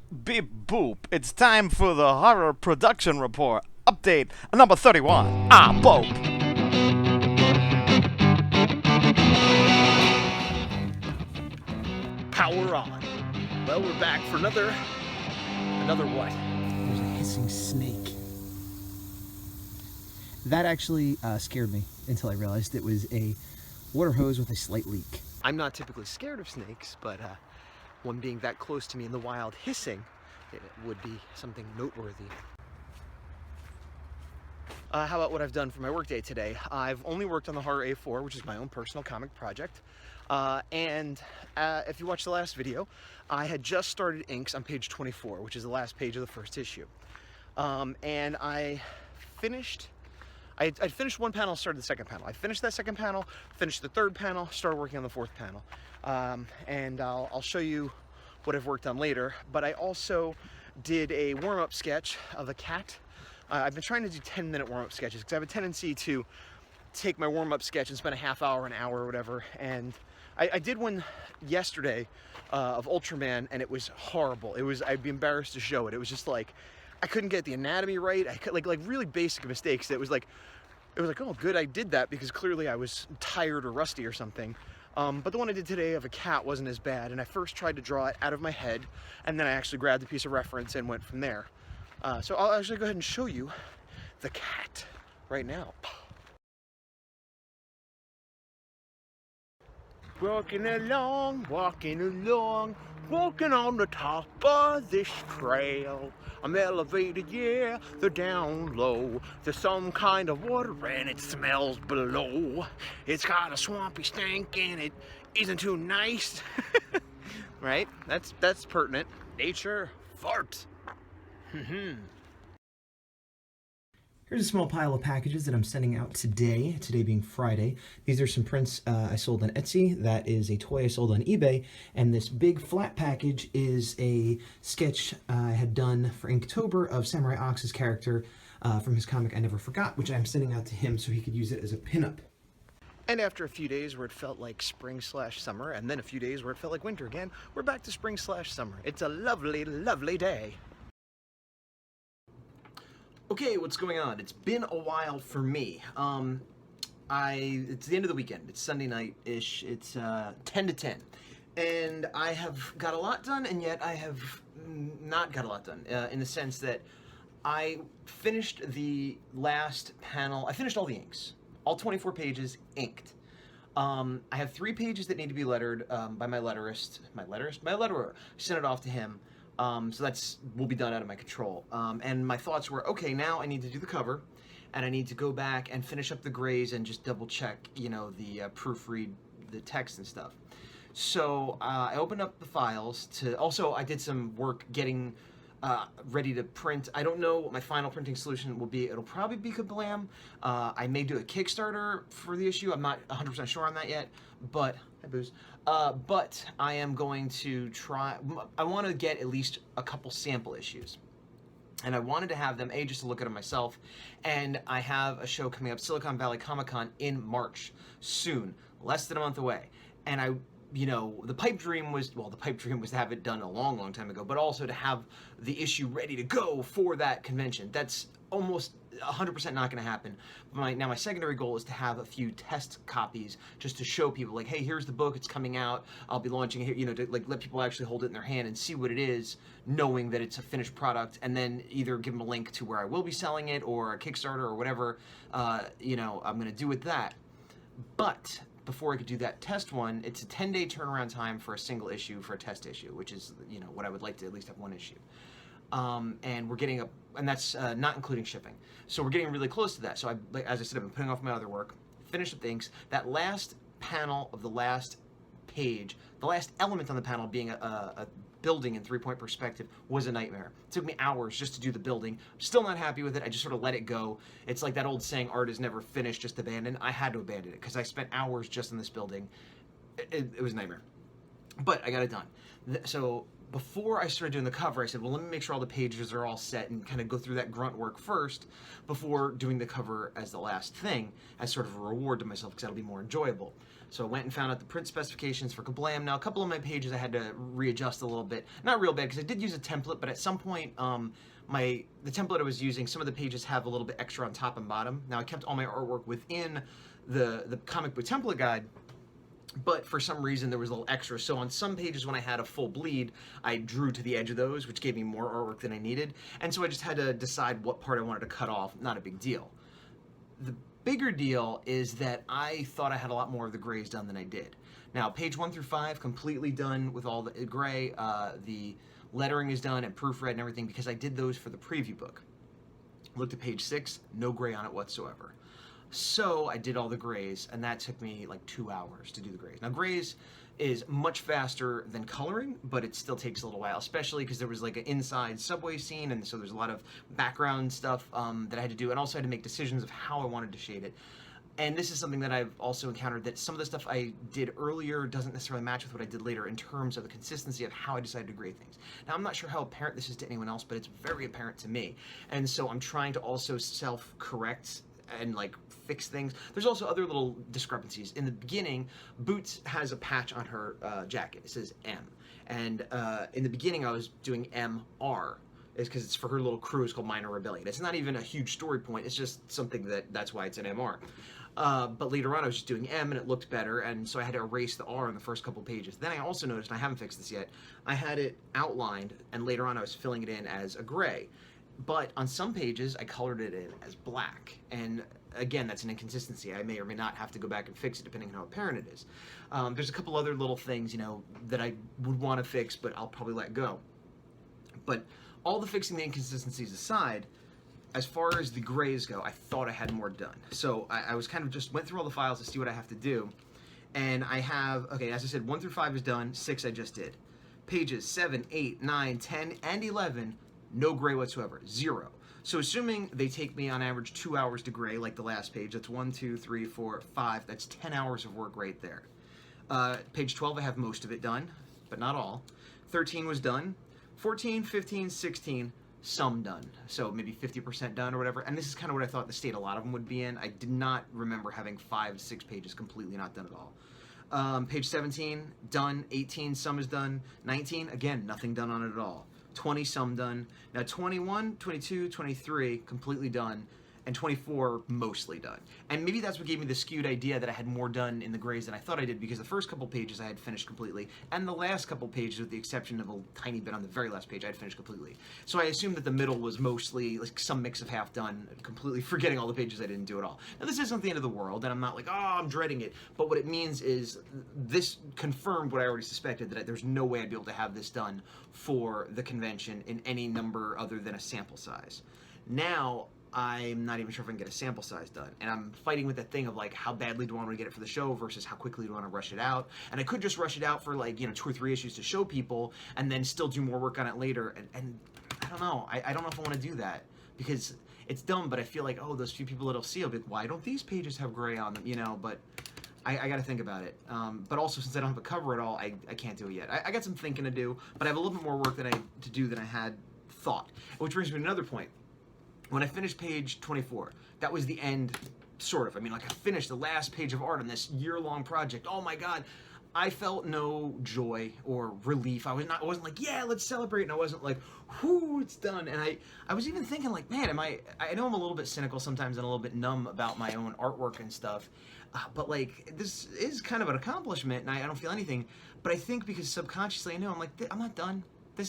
Beep boop. It's time for the horror production report. Update number 31. Ah, boop. Power on. Well, we're back for another what? There's a hissing snake. That actually scared me until I realized it was a water hose with a slight leak. I'm not typically scared of snakes, but one being that close to me in the wild hissing, it would be something noteworthy. How about what I've done for my workday today? I've only worked on the Horror A4, which is my own personal comic project. And if you watched the last video, I had just started inks on page 24, which is the last page of the first issue. And I finished one panel, started the second panel. I finished that second panel, finished the third panel, started working on the fourth panel. And I'll show you what I've worked on later. But I also did a warm-up sketch of a cat. I've been trying to do 10-minute warm-up sketches because I have a tendency to take my warm-up sketch and spend a half hour, an hour, or whatever. And I did one yesterday of Ultraman, and it was horrible. I'd be embarrassed to show it. It was just like, I couldn't get the anatomy right. I could, like really basic mistakes. It was like, oh, good, I did that because clearly I was tired or rusty or something. But the one I did today of a cat wasn't as bad, and I first tried to draw it out of my head, and then I actually grabbed a piece of reference and went from there. So I'll actually go ahead and show you the cat right now. Walking along, walking on the top of this trail. I'm elevated, yeah, they're down low. There's some kind of water and it smells below. It's got a swampy stink and it isn't too nice. Right? That's pertinent. Nature farts. Here's a small pile of packages that I'm sending out today being Friday. These are some prints I sold on Etsy. That is a toy I sold on eBay. And this big flat package is a sketch I had done for Inktober of Samurai Ox's character from his comic I Never Forgot, which I'm sending out to him so he could use it as a pinup. And after a few days where it felt like spring/summer, and then a few days where it felt like winter again, we're back to spring/summer. It's a lovely, lovely day. Okay, what's going on? It's been a while for me. It's the end of the weekend. It's Sunday night-ish. It's 10 to 10. And I have got a lot done, and yet I have not got a lot done, in the sense that I finished the last panel. I finished all the inks. All 24 pages inked. I have 3 pages that need to be lettered by my letterer. I sent it off to him. So will be done out of my control. And my thoughts were, okay, now I need to do the cover, and I need to go back and finish up the grays and just double check, the proofread the text and stuff. So I opened up the files also I did some work getting ready to print. I don't know what my final printing solution will be. It'll probably be Kablam. I may do a Kickstarter for the issue. I'm not 100% sure on that yet, but hi, Booze. But I am going to try. I want to get at least a couple sample issues. And I wanted to have them, just to look at them myself. And I have a show coming up, Silicon Valley Comic-Con, in March, soon, less than a month away. And the pipe dream was to have it done a long, long time ago, but also to have the issue ready to go for that convention. That's almost 100% not going to happen. Now my secondary goal is to have a few test copies just to show people, like, hey, here's the book, it's coming out, I'll be launching it here, to like let people actually hold it in their hand and see what it is, knowing that it's a finished product, and then either give them a link to where I will be selling it or a Kickstarter or whatever, I'm going to do with that. But before I could do that test one, it's a 10-day turnaround time for a single issue, for a test issue, which is, what I would like to at least have one issue. And we're getting and that's not including shipping. So we're getting really close to that. So as I said, I've been putting off my other work, finished up things. That last panel of the last page, the last element on the panel being a building in 3-point perspective, was a nightmare. It took me hours just to do the building. Still not happy with it. I just sort of let it go. It's like that old saying, art is never finished, just abandoned. I had to abandon it because I spent hours just in this building. It was a nightmare. But I got it done. So before I started doing the cover, I said, well, let me make sure all the pages are all set and kind of go through that grunt work first before doing the cover as the last thing, as sort of a reward to myself, because that'll be more enjoyable. So I went and found out the print specifications for Kablam. Now, a couple of my pages I had to readjust a little bit. Not real bad, because I did use a template, but at some point, the template I was using, some of the pages have a little bit extra on top and bottom. Now, I kept all my artwork within the comic book template guide, but for some reason there was a little extra. So on some pages when I had a full bleed, I drew to the edge of those, which gave me more artwork than I needed. And so I just had to decide what part I wanted to cut off. Not a big deal. The bigger deal is that I thought I had a lot more of the grays done than I did. Now, page 1 through 5, completely done with all the gray. The lettering is done and proofread and everything because I did those for the preview book. Looked at page 6, no gray on it whatsoever. So I did all the grays, and that took me like 2 hours to do the grays. Now, grays is much faster than coloring, but it still takes a little while, especially because there was like an inside subway scene, and so there's a lot of background stuff that I had to do, and also I had to make decisions of how I wanted to shade it. And this is something that I've also encountered, that some of the stuff I did earlier doesn't necessarily match with what I did later in terms of the consistency of how I decided to grade things. Now, I'm not sure how apparent this is to anyone else, but it's very apparent to me. And so I'm trying to also self-correct and like fix things. There's also other little discrepancies. In the beginning, Boots has a patch on her jacket. It says M. And in the beginning, I was doing MR. Is because it's for her little crew. It's called Minor Rebellion. It's not even a huge story point. It's just something that's why it's an MR. But later on, I was just doing M, and it looked better, and so I had to erase the R in the first couple pages. Then I also noticed, and I haven't fixed this yet, I had it outlined, and later on I was filling it in as a gray. But on some pages, I colored it in as black, and again, that's an inconsistency. I may or may not have to go back and fix it depending on how apparent it is. There's a couple other little things, that I would want to fix, but I'll probably let go. But all the fixing the inconsistencies aside, as far as the grays go, I thought I had more done. So I was kind of just went through all the files to see what I have to do. And I have, okay, as I said, 1 through 5 is done, 6 I just did. Pages 7, 8, 9, 10, and 11, no gray whatsoever, 0. So assuming they take me on average 2 hours to gray, like the last page, that's 1, 2, 3, 4, 5, that's 10 hours of work right there. Page 12, I have most of it done, but not all. 13 was done. 14, 15, 16, some done. So maybe 50% done or whatever. And this is kind of what I thought the state a lot of them would be in. I did not remember having 5 to 6 pages completely not done at all. Page 17, done. 18, some is done. 19, again, nothing done on it at all. 20, some done. Now 21, 22, 23, completely done. And 24, mostly done. And maybe that's what gave me the skewed idea that I had more done in the grays than I thought I did, because the first couple pages I had finished completely, and the last couple pages, with the exception of a tiny bit on the very last page, I had finished completely. So I assumed that the middle was mostly like some mix of half done, completely forgetting all the pages I didn't do at all. Now this isn't the end of the world, and I'm not like, oh, I'm dreading it, but what it means is this confirmed what I already suspected, that there's no way I'd be able to have this done for the convention in any number other than a sample size. Now, I'm not even sure if I can get a sample size done. And I'm fighting with that thing of like, how badly do I want to get it for the show versus how quickly do I want to rush it out? And I could just rush it out for like, 2 or 3 issues to show people and then still do more work on it later. And I don't know. I don't know if I want to do that, because it's dumb, but I feel like, oh, those few people that'll see, I'll be like, why don't these pages have gray on them? But I got to think about it. But also, since I don't have a cover at all, I can't do it yet. I got some thinking to do, but I have a little bit more work to do than I had thought. Which brings me to another point. When I finished page 24, that was the end, sort of. I mean, like, I finished the last page of art on this year-long project. Oh my God. I felt no joy or relief. I wasn't like, yeah, let's celebrate. And I wasn't like, whoo, it's done. And I was even thinking like, man, I know I'm a little bit cynical sometimes and a little bit numb about my own artwork and stuff. But like, this is kind of an accomplishment, and I don't feel anything. But I think because subconsciously I know, I'm like, I'm not done.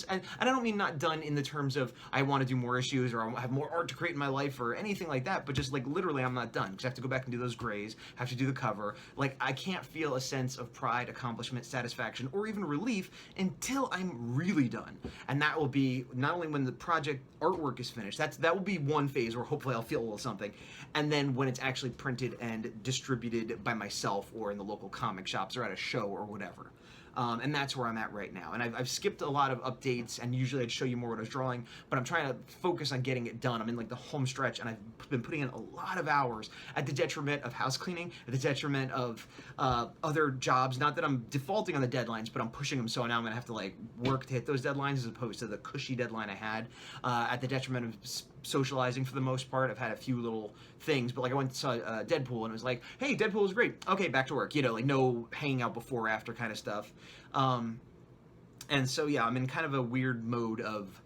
And I don't mean not done in the terms of I want to do more issues or I have more art to create in my life or anything like that, but just like literally I'm not done, because I have to go back and do those grays, have to do the cover. Like, I can't feel a sense of pride, accomplishment, satisfaction, or even relief until I'm really done. And that will be not only when the project artwork is finished, that will be one phase where hopefully I'll feel a little something, and then when it's actually printed and distributed by myself or in the local comic shops or at a show or whatever. And that's where I'm at right now. And I've skipped a lot of updates, and usually I'd show you more what I was drawing, but I'm trying to focus on getting it done. I'm in like the home stretch, and I've been putting in a lot of hours at the detriment of house cleaning, at the detriment of other jobs. Not that I'm defaulting on the deadlines, but I'm pushing them, so now I'm gonna have to like work to hit those deadlines as opposed to the cushy deadline I had, at the detriment of socializing for the most part. I've had a few little things, but like I went and saw Deadpool, and it was like, hey, Deadpool was great. Okay, back to work. You know, like no hanging out before or after kind of stuff. And so yeah, I'm in kind of a weird mode of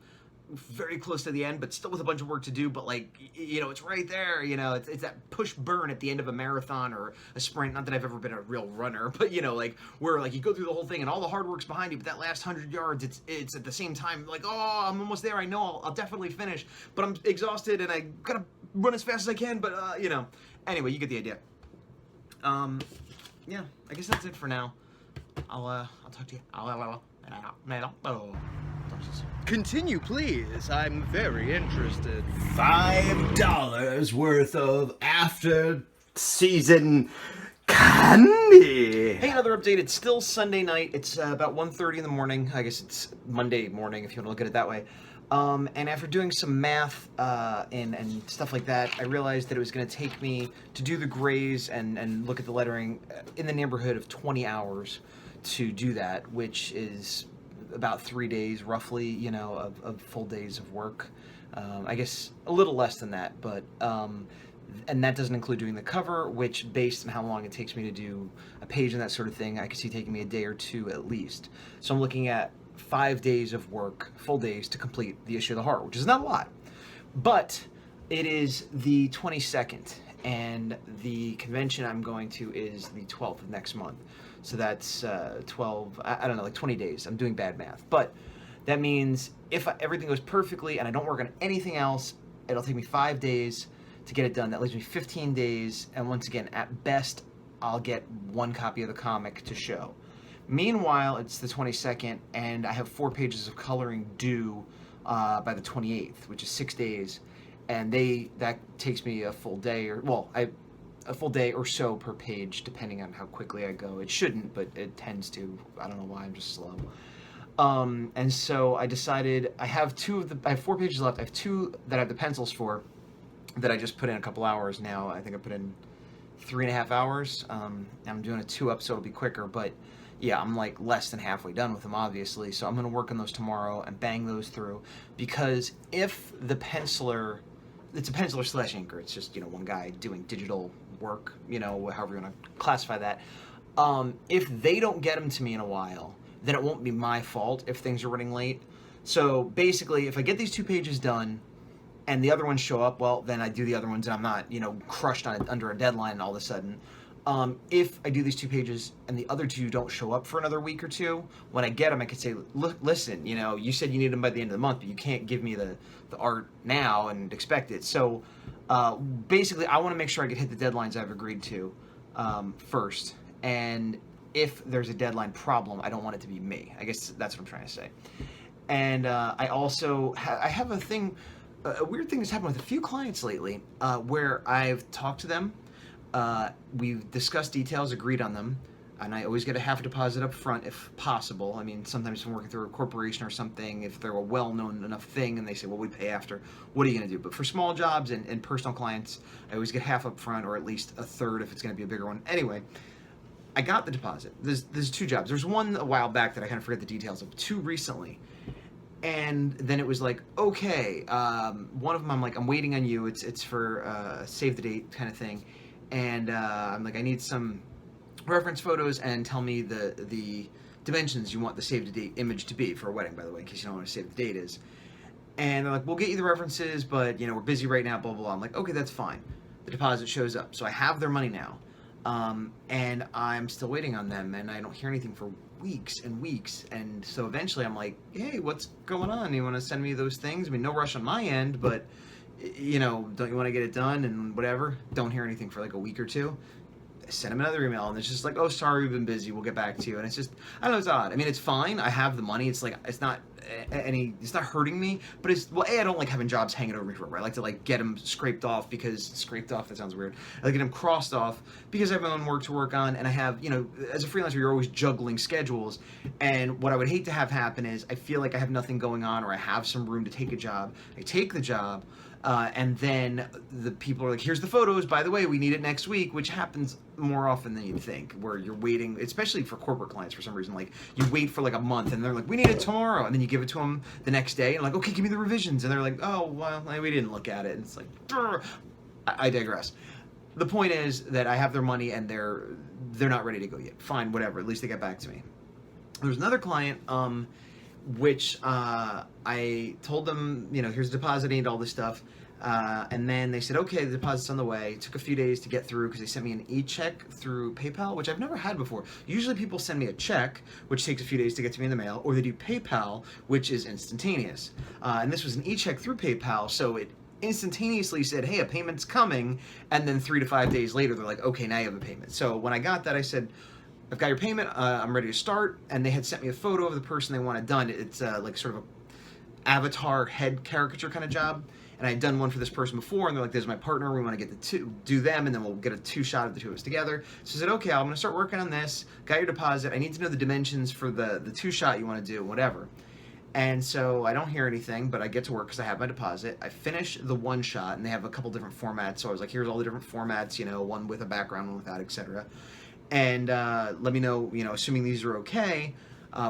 very close to the end, but still with a bunch of work to do. But like, you know, it's right there. You know, it's that push burn at the end of a marathon or a sprint. Not that I've ever been a real runner, but you know, like where like you go through the whole thing and all the hard work's behind you, but that last 100 yards, it's at the same time like, oh, I'm almost there. I know I'll definitely finish, but I'm exhausted and I gotta run as fast as I can. But you know, anyway, you get the idea. Yeah, I guess that's it for now. I'll talk to you. Continue, please. I'm very interested. $5 worth of after season candy. Hey, another update. It's still Sunday night. It's about 1:30 in the morning. I guess it's Monday morning if you want to look at it that way. And after doing some math and stuff like that, I realized that it was going to take me to do the grays and look at the lettering in the neighborhood of 20 hours to do that, which is about 3 days roughly, you know, of full days of work. I guess a little less than that, but and that doesn't include doing the cover, which based on how long it takes me to do a page and that sort of thing, I could see taking me a day or two at least. So I'm looking at 5 days of work, full days, to complete the issue of the horror, which is not a lot. But it is the 22nd, and the convention I'm going to is the 12th of next month. So that's 12, I don't know, like 20 days. I'm doing bad math. But that means if everything goes perfectly and I don't work on anything else, it'll take me 5 days to get it done. That leaves me 15 days, and once again, at best, I'll get one copy of the comic to show. Meanwhile, it's the 22nd, and I have 4 pages of coloring due by the 28th, which is 6 days, and that takes me a full day, a full day or so per page, depending on how quickly I go. It shouldn't, but it tends to. I don't know why, I'm just slow. And so I decided I have 4 pages left. I have 2 that I have the pencils for that I just put in a couple hours now. I think I put in 3.5 hours. I'm doing a 2-up, so it'll be quicker, but yeah, I'm like less than halfway done with them, obviously. So I'm going to work on those tomorrow and bang those through, because if the penciler, it's a penciler / inker, it's just, you know, one guy doing digital work, you know, however you want to classify that. If they don't get them to me in a while, then it won't be my fault if things are running late. So basically, if I get these 2 pages done and the other ones show up, well, then I do the other ones and I'm not, you know, crushed on it under a deadline all of a sudden. If I do these 2 pages and the other 2 don't show up for another week or 2, when I get them, I can say, look, listen, you know, you said you need them by the end of the month, but you can't give me the art now and expect it. So basically, I want to make sure I can hit the deadlines I've agreed to first. And if there's a deadline problem, I don't want it to be me. I guess that's what I'm trying to say. And I also I have a thing, a weird thing that's happened with a few clients lately, where I've talked to them. We've discussed details, agreed on them, and I always get a half deposit up front if possible. I mean, sometimes if I'm working through a corporation or something, if they're a well-known enough thing and they say, well, we pay after, what are you going to do? But for small jobs and personal clients, I always get half up front, or at least a third if it's going to be a bigger one. Anyway, I got the deposit. There's 2 jobs. There's one a while back that I kind of forget the details of, 2 recently. And then it was like, okay, one of them I'm like, I'm waiting on you. It's for a save the date kind of thing. And I'm like, I need some reference photos and tell me the dimensions you want the save the date image to be for a wedding, by the way, in case you don't know what a save the date is. And they're like, we'll get you the references, but you know, we're busy right now, blah, blah, blah. I'm like, okay, that's fine. The deposit shows up. So I have their money now. And I'm still waiting on them, and I don't hear anything for weeks and weeks. And so eventually I'm like, hey, what's going on? You want to send me those things? I mean, no rush on my end, but you know, don't you want to get it done and whatever? Don't hear anything for like a week or 2. I send them another email, and it's just like, oh, sorry, we've been busy, we'll get back to you. And it's just, I don't know, it's odd. I mean, it's fine, I have the money. It's like, it's not and it's not hurting me, but it's, well, A, I don't like having jobs hanging over me forever. I like to like get them scraped off, that sounds weird. I like to get them crossed off because I have my own work to work on, and I have, you know, as a freelancer, you're always juggling schedules, and what I would hate to have happen is I feel like I have nothing going on, or I have some room to take a job. I take the job, and then the people are like, here's the photos, by the way, we need it next week, which happens more often than you'd think, where you're waiting, especially for corporate clients for some reason, like you wait for like a month and they're like, we need it tomorrow, and then you give it to them the next day and like, okay, give me the revisions, and they're like, oh, well, we didn't look at it, and it's like, I digress. The point is that I have their money and they're not ready to go yet. Fine, whatever, at least they get back to me. There's another client, which I told them, you know, here's the deposit, I need all this stuff. And then they said, okay, the deposit's on the way. It took a few days to get through because they sent me an e-check through PayPal, which I've never had before. Usually people send me a check, which takes a few days to get to me in the mail, or they do PayPal, which is instantaneous. And this was an e-check through PayPal, so it instantaneously said, hey, a payment's coming, and then 3 to 5 days later, they're like, okay, now you have a payment. So when I got that, I said, I've got your payment, I'm ready to start, and they had sent me a photo of the person they wanted done. It's like sort of a avatar head caricature kind of job. And I had done one for this person before, and they're like, this is my partner, we want to get do them, and then we'll get a 2-shot of the two of us together. So I said, okay, I'm going to start working on this, got your deposit, I need to know the dimensions for the 2-shot you want to do, whatever. And so I don't hear anything, but I get to work because I have my deposit. I finish the 1-shot, and they have a couple different formats, so I was like, here's all the different formats, you know, one with a background, one without, etc. And let me know, you know, assuming these are okay,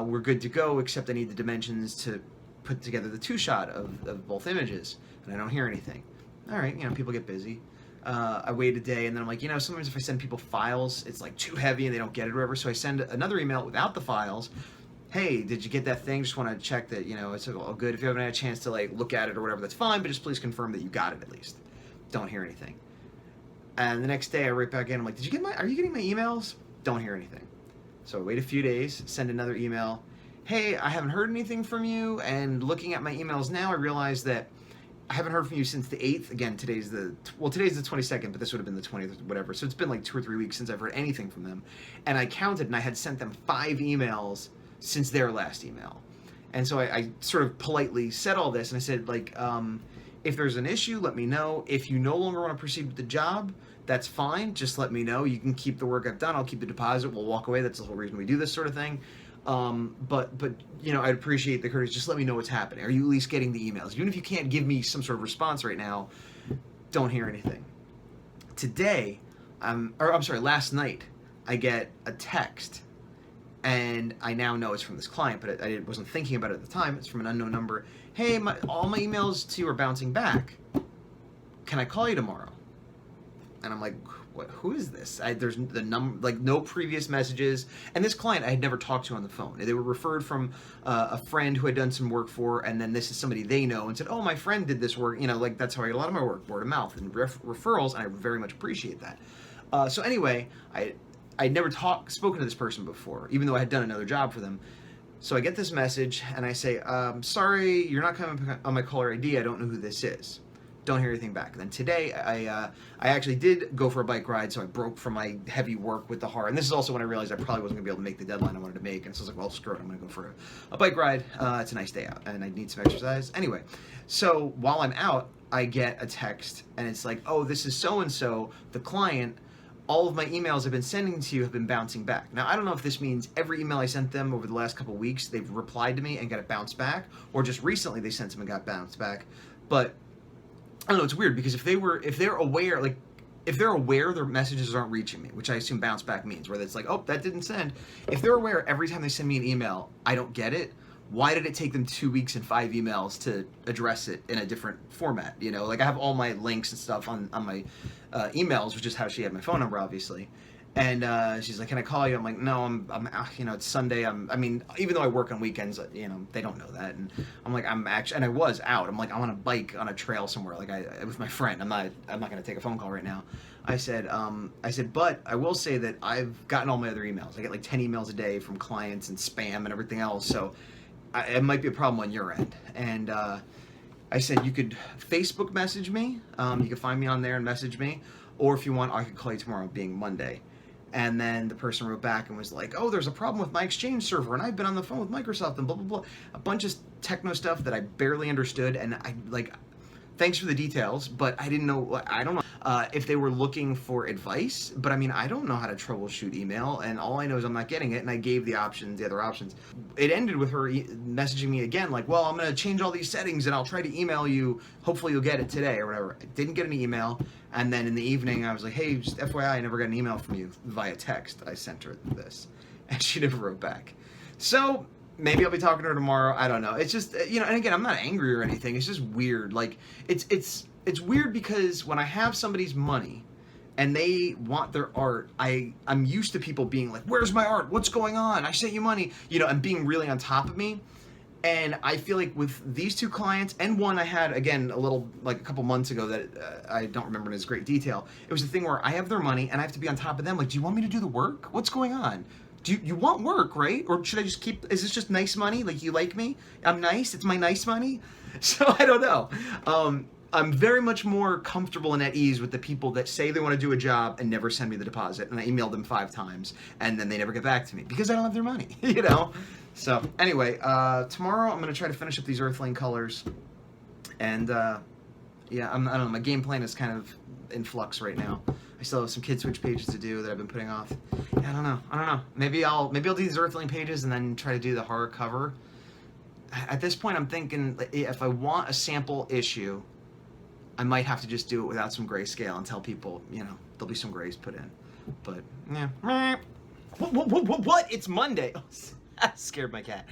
we're good to go, except I need the dimensions to put together the 2-shot of both images. And I don't hear anything. All right, you know, people get busy. I wait a day, and then I'm like, you know, sometimes if I send people files, it's like too heavy and they don't get it or whatever, so I send another email without the files. Hey, did you get that thing? Just want to check that, you know, it's all good. If you haven't had a chance to, like, look at it or whatever, that's fine, but just please confirm that you got it at least. Don't hear anything. And the next day I write back in, I'm like, are you getting my emails? Don't hear anything. So I wait a few days, send another email. Hey, I haven't heard anything from you, and looking at my emails now, I realize that I haven't heard from you since the 8th. Again, today's the 22nd, but this would have been the 20th or whatever. So it's been like 2 or 3 weeks since I've heard anything from them. And I counted, and I had sent them 5 emails since their last email. And so I sort of politely said all this, and I said, like, if there's an issue, let me know. If you no longer want to proceed with the job, that's fine. Just let me know. You can keep the work I've done. I'll keep the deposit. We'll walk away. That's the whole reason we do this sort of thing. But you know, I'd appreciate the courtesy. Just let me know what's happening. Are you at least getting the emails? Even if you can't give me some sort of response right now, don't hear anything. Today, last night, I get a text, and I now know it's from this client, but I wasn't thinking about it at the time. It's from an unknown number. Hey, all my emails to you are bouncing back. Can I call you tomorrow? And I'm like, what? Who is this? There's the like no previous messages. And this client I had never talked to on the phone. They were referred from a friend who had done some work for, and then this is somebody they know and said, oh, my friend did this work. You know, like that's how I get a lot of my work, word of mouth and referrals, and I very much appreciate that. So anyway, I'd never spoken to this person before, even though I had done another job for them. So I get this message, and I say, sorry, you're not coming on my caller ID. I don't know who this is. Don't hear anything back. And then today, I actually did go for a bike ride, so I broke from my heavy work with the heart. And this is also when I realized I probably wasn't going to be able to make the deadline I wanted to make. And so I was like, well, screw it. I'm going to go for a bike ride. It's a nice day out, and I need some exercise. Anyway, so while I'm out, I get a text, and it's like, oh, this is so-and-so, the client. All of my emails I've been sending to you have been bouncing back. Now, I don't know if this means every email I sent them over the last couple of weeks, they've replied to me and got it bounced back, or just recently they sent them and got bounced back. But I don't know, it's weird because if they're aware their messages aren't reaching me, which I assume bounce back means, where it's like, oh, that didn't send. If they're aware every time they send me an email, I don't get it, why did it take them 2 weeks and 5 emails to address it in a different format? You know, like I have all my links and stuff on my emails, which is how she had my phone number, obviously. And she's like, can I call you? I'm like, no, I'm you know, it's Sunday. I mean, even though I work on weekends, you know, they don't know that. And I'm like, and I was out. I'm like, I'm on a bike on a trail somewhere, like with my friend. I'm not going to take a phone call right now. I said, but I will say that I've gotten all my other emails. I get like 10 emails a day from clients and spam and everything else. So it might be a problem on your end. And I said, you could Facebook message me. You can find me on there and message me. Or if you want, I could call you tomorrow, being Monday. And then the person wrote back and was like, oh, there's a problem with my Exchange server, and I've been on the phone with Microsoft, and blah, blah, blah. A bunch of techno stuff that I barely understood, and I like. Thanks for the details, but I didn't know. I don't know if they were looking for advice. But I mean, I don't know how to troubleshoot email, and all I know is I'm not getting it. And I gave the other options. It ended with her messaging me again, like, "Well, I'm gonna change all these settings, and I'll try to email you. Hopefully, you'll get it today or whatever." I didn't get an email, and then in the evening, I was like, "Hey, just FYI, I never got an email from you via text." I sent her this, and she never wrote back. So. Maybe I'll be talking to her tomorrow. I don't know. It's just, you know, and again, I'm not angry or anything. It's just weird. Like, it's weird because when I have somebody's money and they want their art, I'm used to people being like, "Where's my art? What's going on? I sent you money," you know, and being really on top of me. And I feel like with these two clients and one I had, again, a couple months ago that I don't remember in as great detail, it was a thing where I have their money and I have to be on top of them. Like, do you want me to do the work? What's going on? Do you want work, right? Or should I just is this just nice money? Like, you like me? I'm nice? It's my nice money? So I don't know. I'm very much more comfortable and at ease with the people that say they want to do a job and never send me the deposit. And I emailed them 5 times and then they never get back to me because I don't have their money, you know? So anyway, tomorrow I'm going to try to finish up these Earthling colors. And yeah, I don't know. My game plan is kind of in flux right now. I still have some Kid Switch pages to do that I've been putting off. Yeah, I don't know. Maybe I'll do these Earthling pages and then try to do the horror cover. At this point, I'm thinking if I want a sample issue, I might have to just do it without some grayscale and tell people, you know, there'll be some grays put in. But yeah. What? It's Monday. Oh, scared my cat.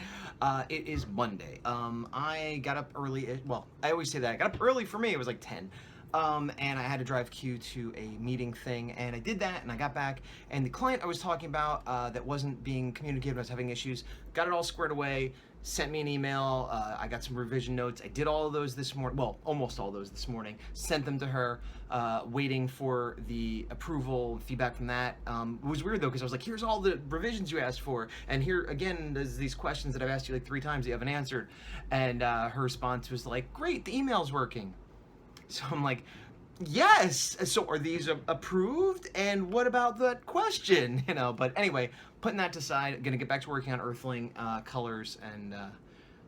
It is Monday. I got up early. Well, I always say that. I got up early. For me, it was like 10. And I had to drive Q to a meeting thing, and I did that, and I got back, and the client I was talking about that wasn't being communicated, I was having issues, got it all squared away, sent me an email, I got some revision notes, I did all of those this morning, well, almost all those this morning, sent them to her, waiting for the approval, feedback from that. It was weird though, because I was like, here's all the revisions you asked for, and here, again, there's these questions that I've asked you like 3 times that you haven't answered, and her response was like, great, the email's working. So I'm like, yes. So are these approved? And what about that question? You know. But anyway, putting that aside, gonna get back to working on Earthling colors, and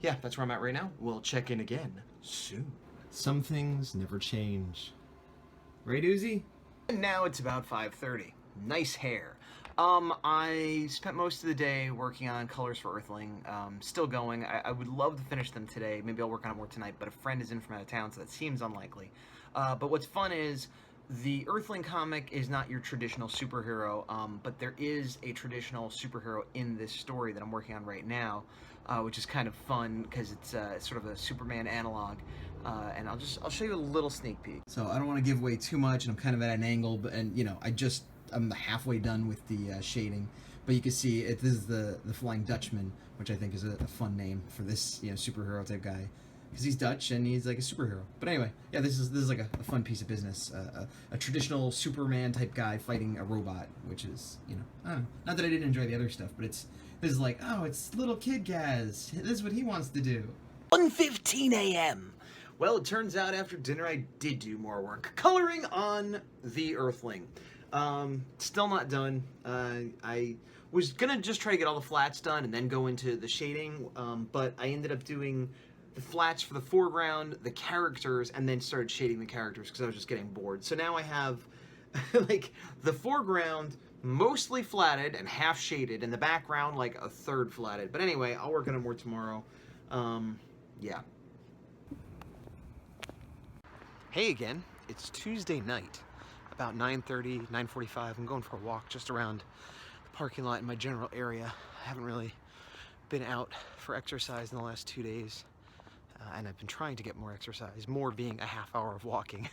yeah, that's where I'm at right now. We'll check in again soon. Some things never change, right, Uzi? And now it's about 5:30. Nice hair. I spent most of the day working on colors for Earthling. Still going. I would love to finish them today. Maybe I'll work on it more tonight, but a friend is in from out of town, so that seems unlikely. But what's fun is the Earthling comic is not your traditional superhero, but there is a traditional superhero in this story that I'm working on right now, which is kind of fun because it's sort of a Superman analog. And I'll show you a little sneak peek. So I don't want to give away too much, and I'm kind of at an angle, but you know, I'm halfway done with the shading, but you can see this is the Flying Dutchman, which I think is a fun name for this, you know, superhero type guy, because he's Dutch and he's like a superhero. But anyway, yeah, this is like a fun piece of business, a traditional Superman type guy fighting a robot, which is, you know, I don't know, not that I didn't enjoy the other stuff, but this is like, oh, it's little kid Gaz. This is what he wants to do. 1:15 a.m. Well, it turns out after dinner I did do more work coloring on the Earthling. Still not done. I was gonna just try to get all the flats done and then go into the shading, but I ended up doing the flats for the foreground, the characters, and then started shading the characters because I was just getting bored. So now I have like the foreground mostly flatted and half shaded, and the background like a third flatted. But anyway, I'll work on it more tomorrow. Yeah. Hey again, it's Tuesday night. About 9:30, 9:45, I'm going for a walk just around the parking lot in my general area. I haven't really been out for exercise in the last 2 days, and I've been trying to get more exercise, more being a half hour of walking.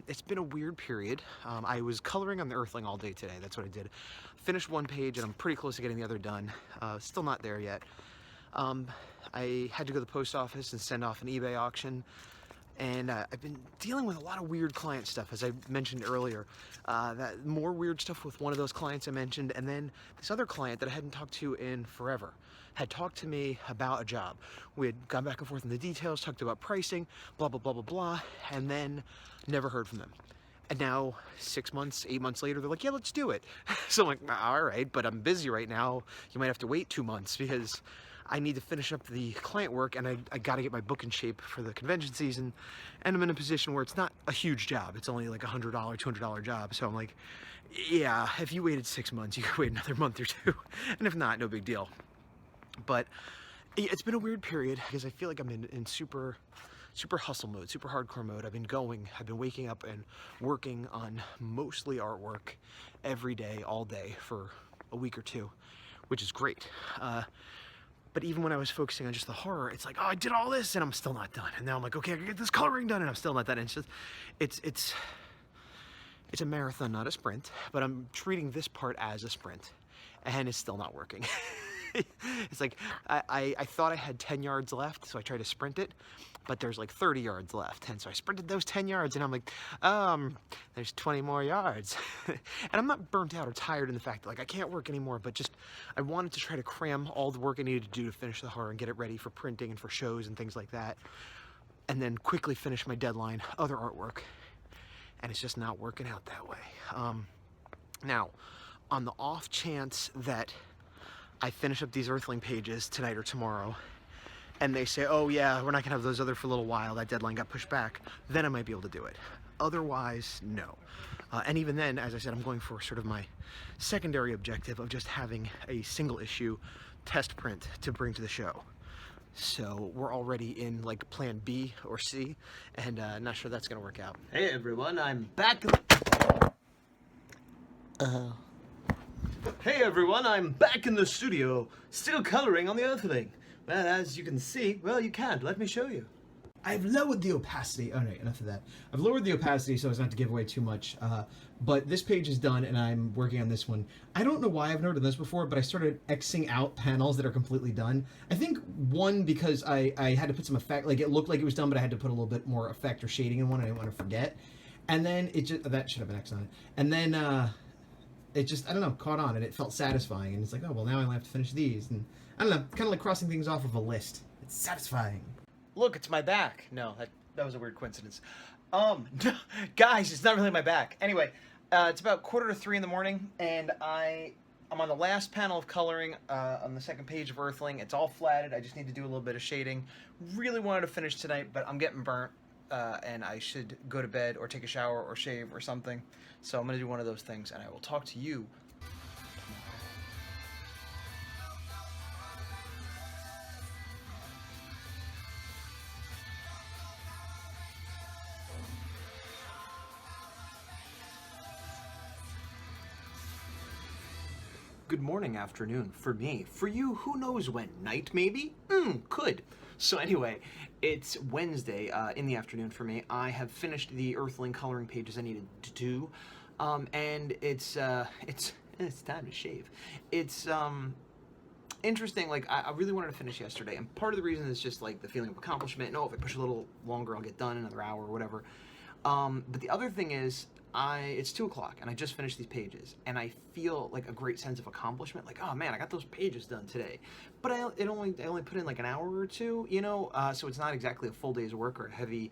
It's been a weird period. I was coloring on the Earthling all day today, that's what I did. Finished one page and I'm pretty close to getting the other done. Still not there yet. I had to go to the post office and send off an eBay auction. And I've been dealing with a lot of weird client stuff, as I mentioned earlier. That more weird stuff with one of those clients I mentioned, and then this other client that I hadn't talked to in forever had talked to me about a job. We had gone back and forth in the details, talked about pricing, blah, blah, blah, blah, blah, and then never heard from them. And now, 6 months, 8 months later, they're like, yeah, let's do it. So I'm like, all right, but I'm busy right now. You might have to wait 2 months because I need to finish up the client work, and I got to get my book in shape for the convention season. And I'm in a position where it's not a huge job. It's only like $100, $200 job. So I'm like, yeah, if you waited 6 months, you could wait another month or two. And if not, no big deal. But it's been a weird period because I feel like I'm in super hustle mode, super hardcore mode. I've been waking up and working on mostly artwork every day, all day for a week or two, which is great. But even when I was focusing on just the horror, it's like, oh, I did all this and I'm still not done. And now I'm like, okay, I can get this coloring done and I'm still not done. And it's a marathon, not a sprint, but I'm treating this part as a sprint and it's still not working. It's like, I thought I had 10 yards left, so I tried to sprint it, but there's like 30 yards left. And so I sprinted those 10 yards and I'm like, there's 20 more yards. And I'm not burnt out or tired in the fact that like I can't work anymore, but just I wanted to try to cram all the work I needed to do to finish the horror and get it ready for printing and for shows and things like that. And then quickly finish my deadline, other artwork. And it's just not working out that way. Now, on the off chance that I finish up these Earthling pages tonight or tomorrow, and they say, oh yeah, we're not gonna have those other for a little while, that deadline got pushed back, then I might be able to do it. Otherwise, no. And even then, as I said, I'm going for sort of my secondary objective of just having a single issue test print to bring to the show. So we're already in like plan B or C, and not sure that's gonna work out. Hey everyone, I'm back. Hey everyone, I'm back in the studio, still coloring on the Earthling. Well, as you can see, well, you can't. Let me show you. I've lowered the opacity. Oh no, enough of that. I've lowered the opacity so as not to give away too much. But this page is done, and I'm working on this one. I don't know why I've noted this before, but I started Xing out panels that are completely done. I think one because I had to put some effect, like it looked like it was done, but I had to put a little bit more effect or shading in one. I didn't want to forget. And then it just that should have been X on it. And then it just, I don't know, caught on and it felt satisfying. And it's like, oh, well, now I only have to finish these. And I don't know, kind of like crossing things off of a list. It's satisfying. Look, it's my back. No, that was a weird coincidence. Guys, it's not really my back. Anyway, it's about 2:45 in the morning, and I'm on the last panel of coloring on the second page of Earthling. It's all flatted. I just need to do a little bit of shading. Really wanted to finish tonight, but I'm getting burnt. And I should go to bed or take a shower or shave or something. So I'm going to do one of those things, and I will talk to you Good morning, afternoon, for me. For you, who knows when? Night, maybe? Could. So anyway, it's Wednesday in the afternoon for me. I have finished the Earthling coloring pages I needed to do, and it's time to shave. It's interesting. Like I really wanted to finish yesterday, and part of the reason is just like the feeling of accomplishment. No, if I push a little longer, I'll get done in another hour or whatever. But the other thing is, it's 2 o'clock and I just finished these pages and I feel like a great sense of accomplishment, like, oh man, I got those pages done today. But I only put in like an hour or two, you know, so it's not exactly a full day's work or a heavy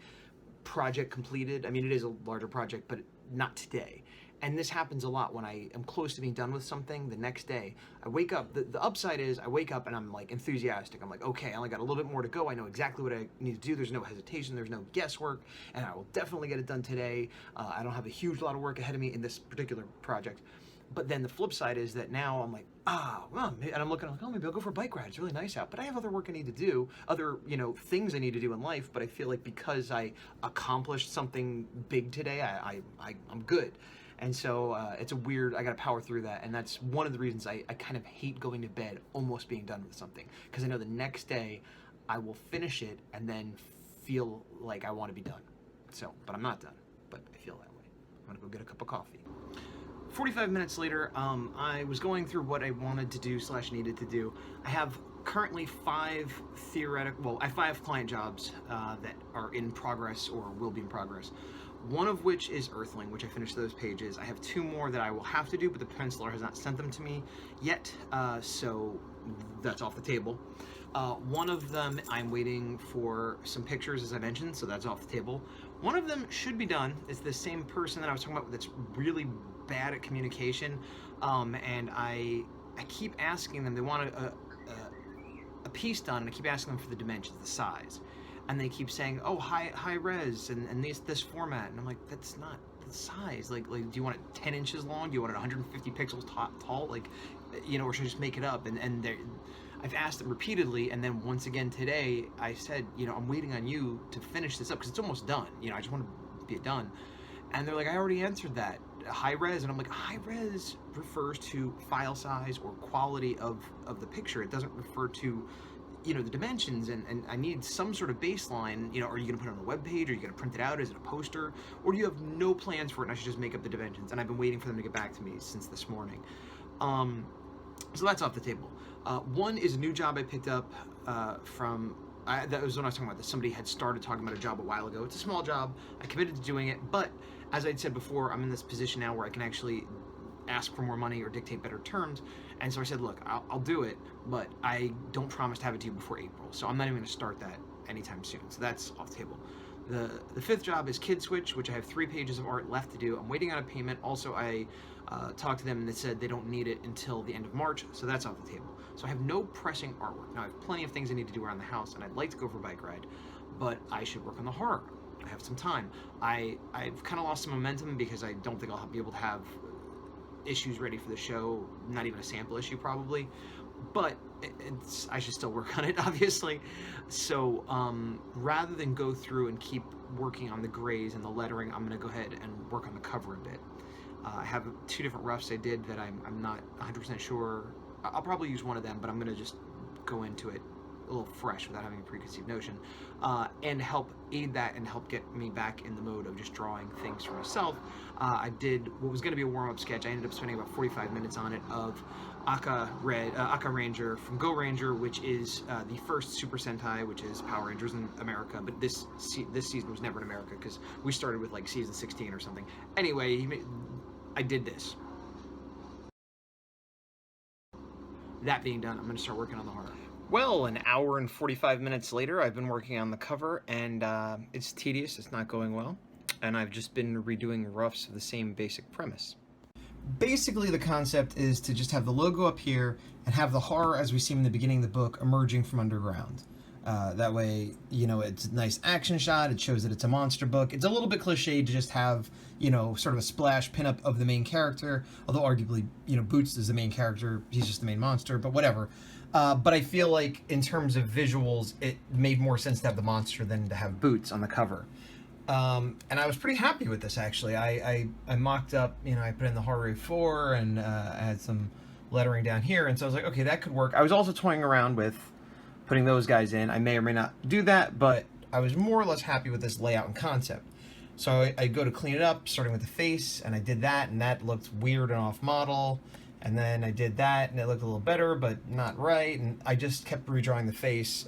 project completed. I mean, it is a larger project, but not today. And this happens a lot when I am close to being done with something. The next day, I wake up. The upside is I wake up and I'm like enthusiastic. I'm like, okay, I only got a little bit more to go. I know exactly what I need to do. There's no hesitation. There's no guesswork. And I will definitely get it done today. I don't have a huge lot of work ahead of me in this particular project. But then the flip side is that now I'm like, well, and I'm looking like, oh, maybe I'll go for a bike ride. It's really nice out. But I have other work I need to do, other, things I need to do in life. But I feel like because I accomplished something big today, I'm good. And so it's a weird, I got to power through that. And that's one of the reasons I kind of hate going to bed almost being done with something. Because I know the next day I will finish it and then feel like I want to be done. So, but I'm not done. But I feel that way. I'm going to go get a cup of coffee. 45 minutes later, I was going through what I wanted to do / needed to do. I have currently 5 I have 5 client jobs that are in progress or will be in progress. One of which is Earthling, which I finished those pages. I have 2 more that I will have to do, but the penciler has not sent them to me yet, so that's off the table. One of them, I'm waiting for some pictures, as I mentioned, so that's off the table. One of them should be done. It's the same person that I was talking about that's really bad at communication, and I keep asking them. They want a a piece done, and I keep asking them for the dimensions, the size, and they keep saying, "Oh, high res and this format," and I'm like, "That's not the size. Like, do you want it 10 inches long? Do you want it 150 pixels tall? Like, or should I just make it up?" And I've asked them repeatedly, and then once again today, I said, "I'm waiting on you to finish this up because it's almost done. I just want to be done." And they're like, "I already answered that. High res," and I'm like, high res refers to file size or quality of the picture. It doesn't refer to the dimensions, and I need some sort of baseline. Are you going to put it on a web page? Are you going to print it out? Is it a poster? Or do you have no plans for it and I should just make up the dimensions? And I've been waiting for them to get back to me since this morning. So that's off the table. One is a new job I picked up that was when I was talking about this. Somebody had started talking about a job a while ago. It's a small job. I committed to doing it, but as I'd said before, I'm in this position now where I can actually ask for more money or dictate better terms. And so I said, look, I'll do it, but I don't promise to have it to you before April. So I'm not even going to start that anytime soon. So that's off the table. The fifth job is Kid Switch, which I have 3 pages of art left to do. I'm waiting on a payment. Also, I talked to them and they said they don't need it until the end of March. So that's off the table. So I have no pressing artwork. Now I have plenty of things I need to do around the house, and I'd like to go for a bike ride, but I should work on the horror. I have some time. I've kind of lost some momentum because I don't think I'll be able to have issues ready for the show, not even a sample issue probably, but I should still work on it, obviously. So rather than go through and keep working on the grays and the lettering, I'm going to go ahead and work on the cover a bit. I have 2 different roughs I did that I'm not 100% sure. I'll probably use one of them, but I'm going to just go into it a little fresh without having a preconceived notion, and help aid that and help get me back in the mode of just drawing things for myself. I did what was going to be a warm-up sketch. I ended up spending about 45 minutes on it of Aka Ranger from Go Ranger, which is the first Super Sentai, which is Power Rangers in America, but this season was never in America because we started with like season 16 or something. Anyway, I did this. That being done, I'm going to start working on the horror. Well, an hour and 45 minutes later, I've been working on the cover, and it's tedious, it's not going well, and I've just been redoing roughs of the same basic premise. Basically, the concept is to just have the logo up here and have the horror, as we see in the beginning of the book, emerging from underground. That way, it's a nice action shot, it shows that it's a monster book. It's a little bit cliched to just have, sort of a splash pinup of the main character, although arguably, Boots is the main character, he's just the main monster, but whatever. But I feel like in terms of visuals, it made more sense to have the monster than to have Boots on the cover. And I was pretty happy with this, actually. I mocked up, I put in the Horror 4 and I had some lettering down here, and so I was like, okay, that could work. I was also toying around with putting those guys in. I may or may not do that, but I was more or less happy with this layout and concept. So I go to clean it up, starting with the face, and I did that, and that looked weird and off model. And then I did that, and it looked a little better, but not right, and I just kept redrawing the face.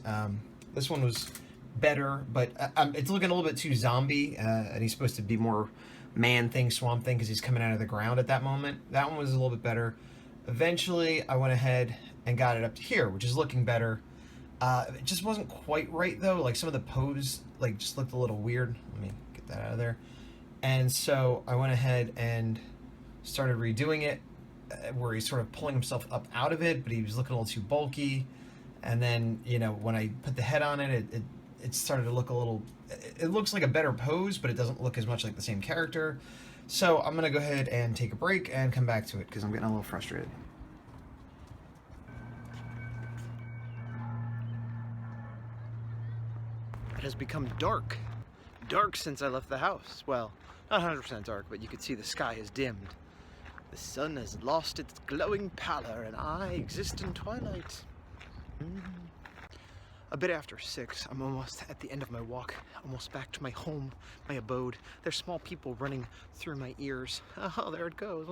This one was better, but it's looking a little bit too zombie, and he's supposed to be more man-thing, swamp thing, because he's coming out of the ground at that moment. That one was a little bit better. Eventually, I went ahead and got it up to here, which is looking better. It just wasn't quite right, though. Like, some of the pose, just looked a little weird. Let me get that out of there. And so I went ahead and started redoing it, where he's sort of pulling himself up out of it, but he was looking a little too bulky. And then, when I put the head on it, it started to look a little... It looks like a better pose, but it doesn't look as much like the same character. So I'm going to go ahead and take a break and come back to it, because I'm getting a little frustrated. It has become dark. Dark since I left the house. Well, not 100% dark, but you can see the sky has dimmed. The sun has lost its glowing pallor, and I exist in twilight. A bit after 6, I'm almost at the end of my walk, almost back to my home, my abode. There's small people running through my ears. Oh, there it goes.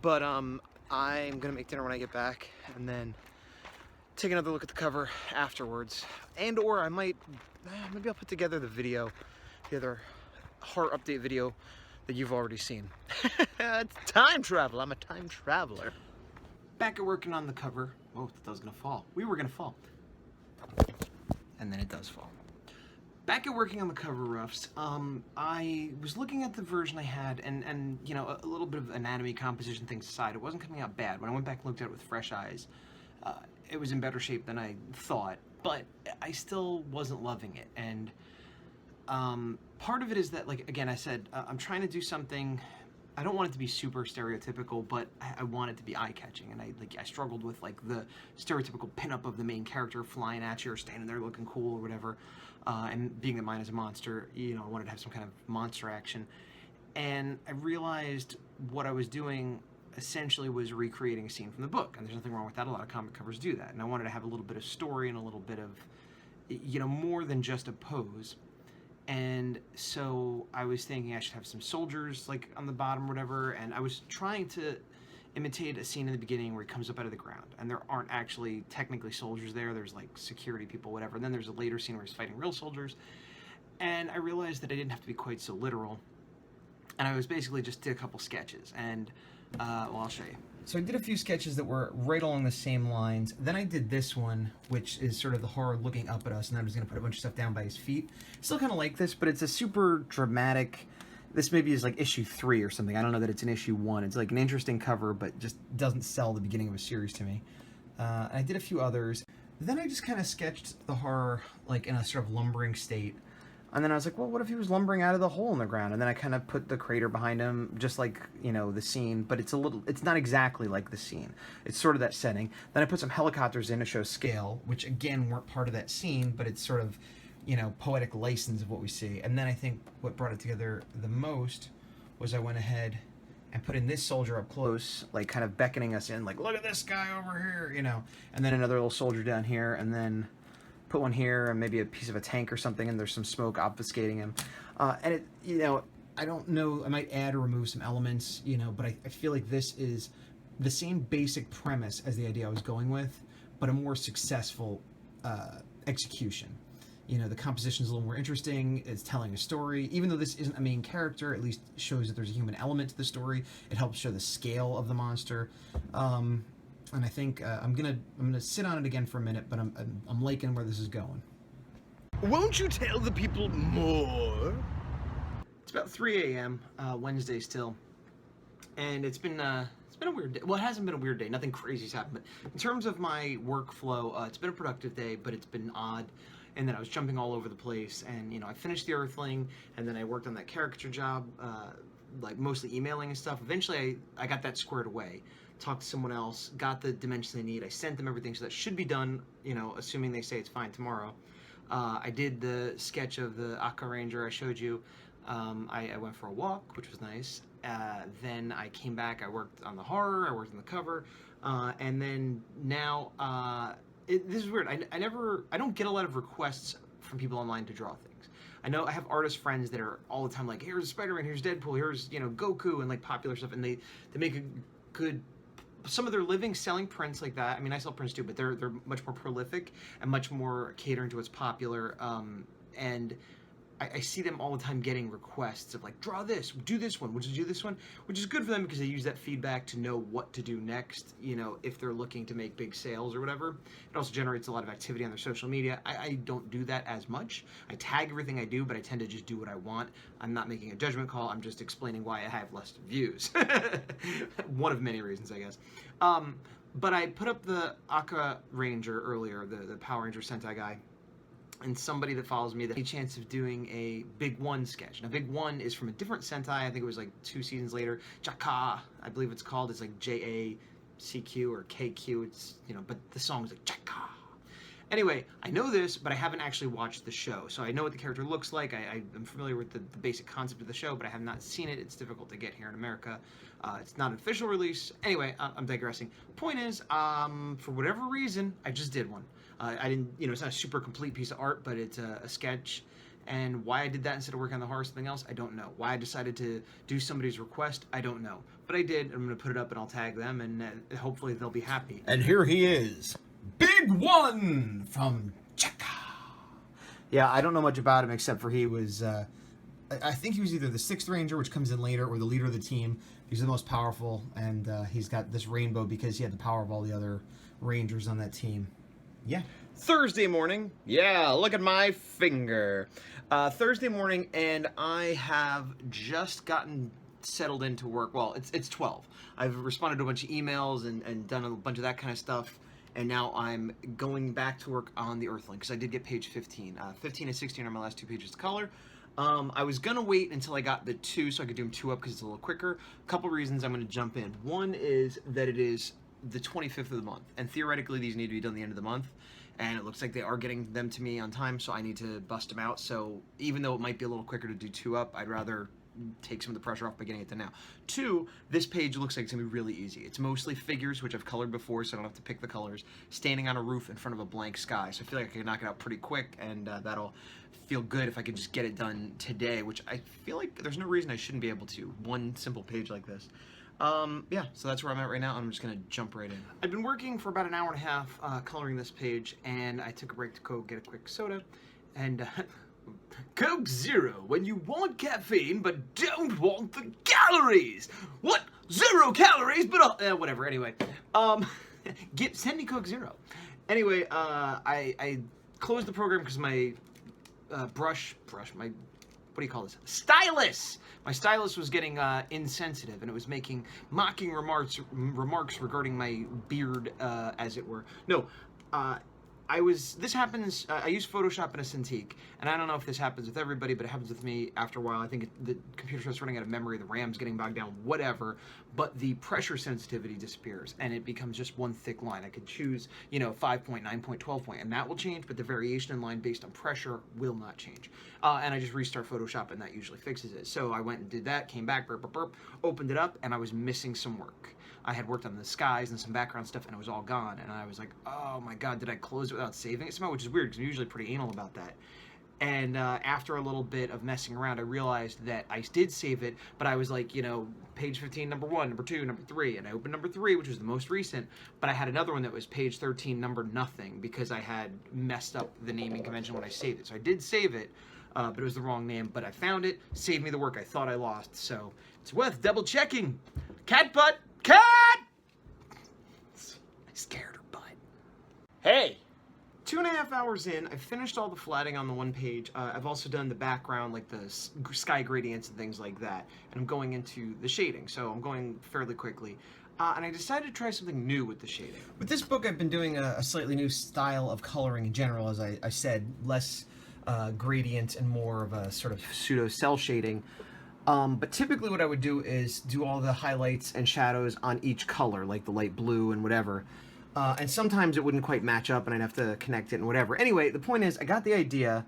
But I'm gonna make dinner when I get back, and then take another look at the cover afterwards. Or I might, maybe I'll put together the video, the other horror update video that you've already seen. It's time travel. I'm a time traveler. Back at working on the cover. Oh, that was gonna fall. We were gonna fall. And then it does fall. Back at working on the cover roughs, I was looking at the version I had, and a little bit of anatomy, composition things aside, it wasn't coming out bad. When I went back and looked at it with fresh eyes, it was in better shape than I thought, but I still wasn't loving it. And part of it is that, like, again, I said, I'm trying to do something. I don't want it to be super stereotypical, but I want it to be eye-catching. And I struggled with, like, the stereotypical pinup of the main character flying at you or standing there looking cool or whatever. And being that mine is a monster, you know, I wanted to have some kind of monster action. And I realized what I was doing essentially was recreating a scene from the book. And there's nothing wrong with that. A lot of comic covers do that. And I wanted to have a little bit of story and a little bit of, you know, more than just a pose. And so I was thinking I should have some soldiers, like, on the bottom or whatever, and I was trying to imitate a scene in the beginning where he comes up out of the ground, and there aren't actually technically soldiers there. There's, like, security people, whatever, and then there's a later scene where he's fighting real soldiers, and I realized that I didn't have to be quite so literal, and I was basically just did a couple sketches, and, well, I'll show you. So I did a few sketches that were right along the same lines. Then I did this one, which is sort of the horror looking up at us, and I was going to put a bunch of stuff down by his feet. Still kind of like this, but it's a super dramatic... This maybe is like issue 3 or something. I don't know that it's an issue 1. It's like an interesting cover, but just doesn't sell the beginning of a series to me. I did a few others. Then I just kind of sketched the horror like in a sort of lumbering state. And then I was like, well, what if he was lumbering out of the hole in the ground? And then I kind of put the crater behind him, just like, you know, the scene, but it's not exactly like the scene. It's sort of that setting. Then I put some helicopters in to show scale, which again weren't part of that scene, but it's sort of, you know, poetic license of what we see. And then I think what brought it together the most was I went ahead and put in this soldier up close, like kind of beckoning us in, like, look at this guy over here, you know, and then another little soldier down here, and then put one here and maybe a piece of a tank or something, and there's some smoke obfuscating him. And it, you know, I don't know, I might add or remove some elements, you know, but I feel like this is the same basic premise as the idea I was going with, but a more successful execution. You know, the composition's a little more interesting, it's telling a story. Even though this isn't a main character, at least shows that there's a human element to the story. It helps show the scale of the monster. And I think I'm gonna sit on it again for a minute, but I'm liking where this is going. Won't you tell the people more? It's about 3 a.m. Wednesday still, and it's been a weird day. Well, it hasn't been a weird day. Nothing crazy's happened. But in terms of my workflow, it's been a productive day, but it's been odd. And then I was jumping all over the place, and you know, I finished the Earthling, and then I worked on that caricature job, like mostly emailing and stuff. Eventually, I got that squared away. Talked to someone else, got the dimensions they need. I sent them everything, so that should be done, you know, assuming they say it's fine tomorrow. I did the sketch of the Aqua Ranger I showed you. I went for a walk, which was nice. Then I came back, I worked on the horror, I worked on the cover, and then now, this is weird. I don't get a lot of requests from people online to draw things. I know I have artist friends that are all the time like, here's Spider-Man, here's Deadpool, here's, you know, Goku, and like popular stuff, and they make a good... Some of their living selling prints like that. I mean, I sell prints too, but they're much more prolific and much more catering to what's popular. And I see them all the time getting requests of like, draw this, do this one, would you do this one? Which is good for them because they use that feedback to know what to do next, you know, if they're looking to make big sales or whatever. It also generates a lot of activity on their social media. I don't do that as much. I tag everything I do, but I tend to just do what I want. I'm not making a judgment call. I'm just explaining why I have less views. One of many reasons, I guess. But I put up the Aqua Ranger earlier, the Power Ranger Sentai guy, and somebody that follows me that had a chance of doing a Big One sketch. Now, Big One is from a different Sentai. I think it was like 2 seasons later. Jaka, I believe it's called. It's like J-A-C-Q or K-Q. It's, you know, but the song is like Jaka. Anyway, I know this, but I haven't actually watched the show. So I know what the character looks like. I'm familiar with the basic concept of the show, but I have not seen it. It's difficult to get here in America. It's not an official release. Anyway, I'm digressing. Point is, for whatever reason, I just did one. I didn't, you know, it's not a super complete piece of art, but it's a sketch. And why I did that instead of working on the horror or something else, I don't know. Why I decided to do somebody's request, I don't know. But I did. I'm going to put it up and I'll tag them, and hopefully they'll be happy. And here he is, Big One from Cheka. Yeah, I don't know much about him except for he was, I think he was either the 6th Ranger, which comes in later, or the leader of the team. He's the most powerful, and he's got this rainbow because he had the power of all the other Rangers on that team. Yeah. Thursday morning. Yeah, look at my finger. Thursday morning, and I have just gotten settled into work. Well, it's 12. I've responded to a bunch of emails and done a bunch of that kind of stuff. and now I'm going back to work on the Earthling, because I did get page 15. 15 and 16 are my last 2 pages to color. I was gonna wait until I got the 2 so I could do them 2 up because it's a little quicker. A couple reasons I'm gonna jump in. One is that it is the 25th of the month, and theoretically these need to be done at the end of the month, and it looks like they are getting them to me on time, so I need to bust them out. So even though it might be a little quicker to do 2 up, I'd rather take some of the pressure off by getting it done now. 2, this page looks like it's gonna be really easy. It's mostly figures, which I've colored before, so I don't have to pick the colors, standing on a roof in front of a blank sky. So I feel like I can knock it out pretty quick, and that'll feel good if I could just get it done today, which I feel like there's no reason I shouldn't be able to. One simple page like this. Yeah, so that's where I'm at right now. I'm just gonna jump right in. I've been working for about an hour and a half coloring this page, and I took a break to go get a quick soda, and Coke Zero, when you want caffeine but don't want the calories. What? 0 calories, but whatever. Anyway, send me Coke Zero. Anyway, I closed the program because my my, what do you call this? Stylus! My stylus was getting insensitive, and it was making mocking remarks regarding my beard, as it were. No, this happens, I use Photoshop in a Cintiq, and I don't know if this happens with everybody, but it happens with me after a while. I think the computer starts running out of memory, the RAM's getting bogged down, whatever, but the pressure sensitivity disappears, and it becomes just one thick line. I could choose, 5 point, 9 point, 12 point, and that will change, but the variation in line based on pressure will not change. And I just restart Photoshop, and that usually fixes it. So I went and did that, came back, burp, burp, burp, opened it up, and I was missing some work. I had worked on the skies and some background stuff, and it was all gone. And I was like, oh my god, did I close it without saving it somehow? Which is weird, because I'm usually pretty anal about that. And after a little bit of messing around, I realized that I did save it, but I was like, page 15, number 1, number 2, number 3, and I opened number 3, which was the most recent, but I had another one that was page 13, number nothing, because I had messed up the naming convention when I saved it. So I did save it, but it was the wrong name, but I found it, saved me the work I thought I lost, so it's worth double checking. Cat butt! Cat! I scared her butt. Hey! 2.5 hours in, I've finished all the flatting on the one page. I've also done the background, like the sky gradients and things like that. And I'm going into the shading, so I'm going fairly quickly. And I decided to try something new with the shading. With this book, I've been doing a slightly new style of coloring in general, as I said, less gradient and more of a sort of pseudo cell shading. But typically what I would do is do all the highlights and shadows on each color, like the light blue and whatever. And sometimes it wouldn't quite match up and I'd have to connect it and whatever. Anyway, the point is I got the idea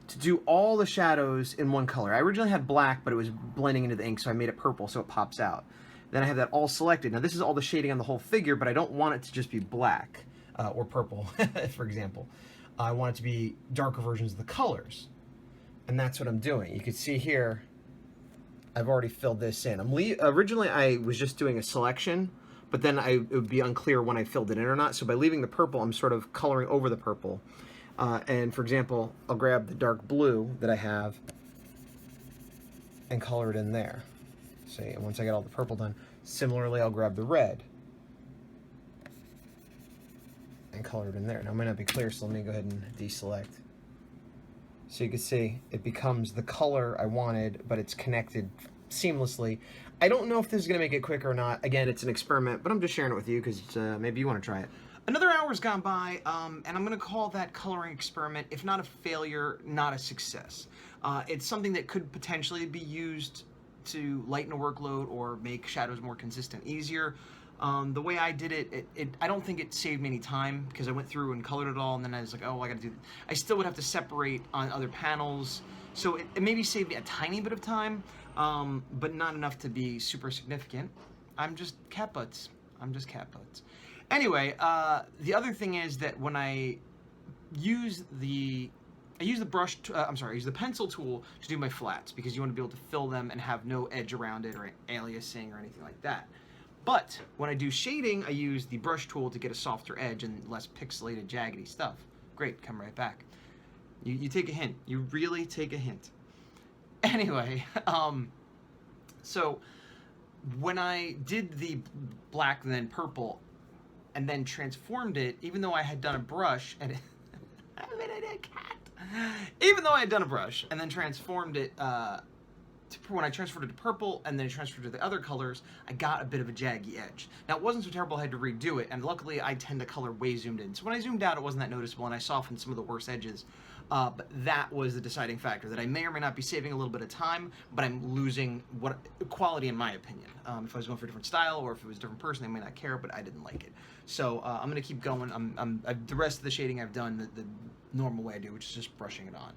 to do all the shadows in one color. I originally had black, but it was blending into the ink, so I made it purple so it pops out. Then I have that all selected. Now this is all the shading on the whole figure, but I don't want it to just be black or purple, for example. I want it to be darker versions of the colors. And that's what I'm doing. You can see here, I've already filled this in. Originally I was just doing a selection, but then it would be unclear when I filled it in or not. So by leaving the purple, I'm sort of coloring over the purple. And for example, I'll grab the dark blue that I have and color it in there. See, and once I get all the purple done, similarly, I'll grab the red and color it in there. Now it might not be clear, so let me go ahead and deselect. So you can see it becomes the color I wanted, but it's connected seamlessly. I don't know if this is going to make it quicker or not. Again, it's an experiment, but I'm just sharing it with you because maybe you want to try it. Another hour's gone by, and I'm going to call that coloring experiment, if not a failure, not a success. It's something that could potentially be used to lighten a workload or make shadows more consistent easier. The way I did it, I don't think it saved me any time because I went through and colored it all, and then I was like, oh, I got to do that. I still would have to separate on other panels, so it maybe saved me a tiny bit of time, but not enough to be super significant. I'm just cat butts. Anyway, the other thing is that when I use the pencil tool to do my flats because you want to be able to fill them and have no edge around it or aliasing or anything like that. But when I do shading, I use the brush tool to get a softer edge and less pixelated, jaggedy stuff. Great, come right back. You take a hint. You really take a hint. Anyway, so when I did the black and then purple and then transformed it, even though I had done a brush and even though I had done a brush and then transformed it when I transferred it to purple and then transferred to the other colors, I got a bit of a jaggy edge. Now, it wasn't so terrible I had to redo it, and luckily I tend to color way zoomed in. So when I zoomed out, it wasn't that noticeable, and I softened some of the worst edges. But that was the deciding factor, that I may or may not be saving a little bit of time, but I'm losing quality in my opinion. If I was going for a different style or if it was a different person, they may not care, but I didn't like it. So I'm going to keep going. The rest of the shading I've done the normal way I do, which is just brushing it on.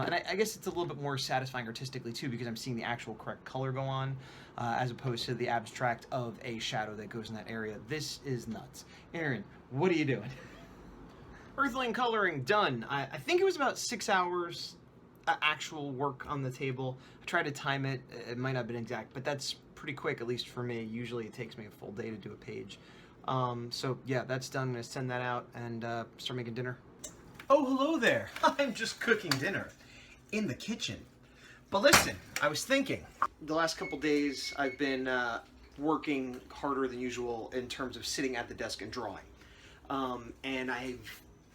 And I guess it's a little bit more satisfying artistically too, because I'm seeing the actual correct color go on, as opposed to the abstract of a shadow that goes in that area. This is nuts. Aaron, what are you doing? Earthling coloring done. I think it was about 6 hours actual work on the table. I tried to time it. It might not have been exact, but that's pretty quick, at least for me. Usually it takes me a full day to do a page. So yeah, that's done. I'm going to send that out and start making dinner. Oh, hello there. I'm just cooking dinner in the kitchen. But listen, I was thinking. The last couple days I've been working harder than usual in terms of sitting at the desk and drawing. And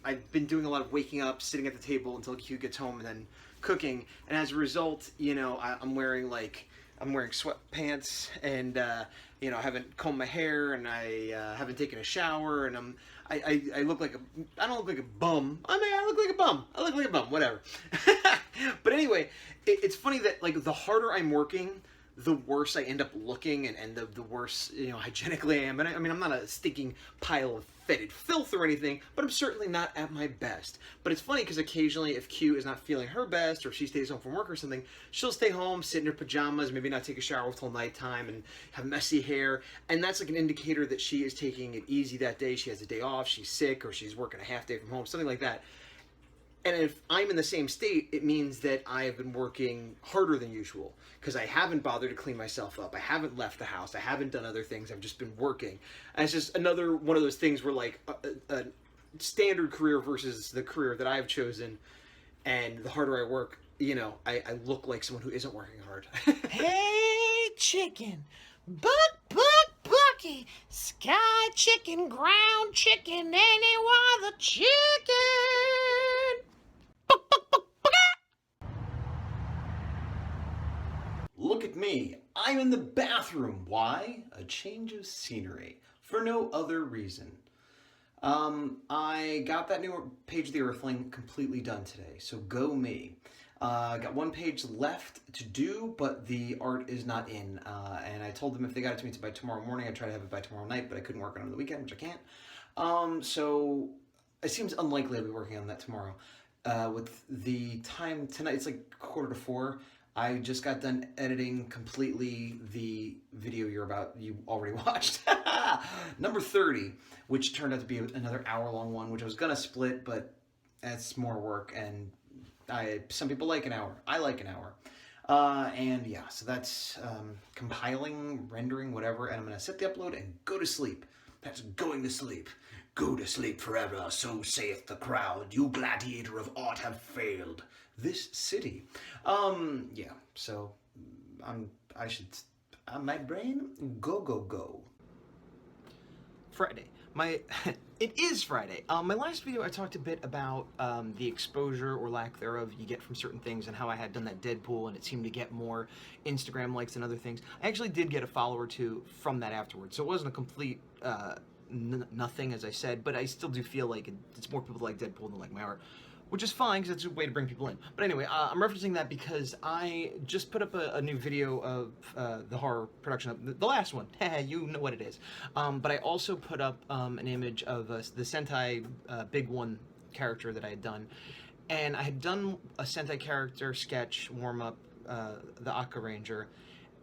I've been doing a lot of waking up, sitting at the table until Q gets home, and then cooking. And as a result, you know, I'm wearing sweatpants, and you know, I haven't combed my hair, and I haven't taken a shower, and I look like I don't look like a bum. I mean, I look like a bum. I look like a bum. Whatever. But anyway, it's funny that like the harder I'm working, the worse I end up looking, and the worse, you know, hygienically I am. And I mean, I'm not a stinking pile of fetid filth or anything, but I'm certainly not at my best. But it's funny because occasionally if Q is not feeling her best, or if she stays home from work or something, she'll stay home, sit in her pajamas, maybe not take a shower till nighttime, and have messy hair. And that's like an indicator that she is taking it easy that day. She has a day off, she's sick, or she's working a half day from home, something like that. And if I'm in the same state, it means that I have been working harder than usual because I haven't bothered to clean myself up. I haven't left the house. I haven't done other things. I've just been working. And it's just another one of those things where like a standard career versus the career that I've chosen. And the harder I work, you know, I look like someone who isn't working hard. Hey, chicken, buck, bucky, sky chicken, ground chicken, any other chicken. Look at me. I'm in the bathroom. Why? A change of scenery. For no other reason. I got that new page of the Earthling completely done today, so go me. Got one page left to do, but the art is not in. And I told them if they got it to me by tomorrow morning, I'd try to have it by tomorrow night, but I couldn't work on it on the weekend, which I can't. So it seems unlikely I'll be working on that tomorrow. With the time tonight, it's like 3:45. I just got done editing completely the video you already watched. Number 30, which turned out to be another hour-long one, which I was gonna split, but that's more work, and some people like an hour. I like an hour. And yeah, so that's compiling, rendering, whatever, and I'm gonna set the upload and go to sleep. That's going to sleep. Go to sleep forever, so saith the crowd. You gladiator of art have failed this city. Yeah, so my brain, go. Friday. It is Friday. My last video I talked a bit about the exposure or lack thereof you get from certain things, and how I had done that Deadpool and it seemed to get more Instagram likes than other things. I actually did get a follower or two from that afterwards, so it wasn't a complete nothing, as I said, but I still do feel like it's more people that like Deadpool than like my art, which is fine because it's a way to bring people in. But anyway, I'm referencing that because I just put up a new video of the horror production, the last one. You know what it is. But I also put up an image of the Sentai Big One character that I had done. And I had done a Sentai character sketch warm-up, the Aka Ranger.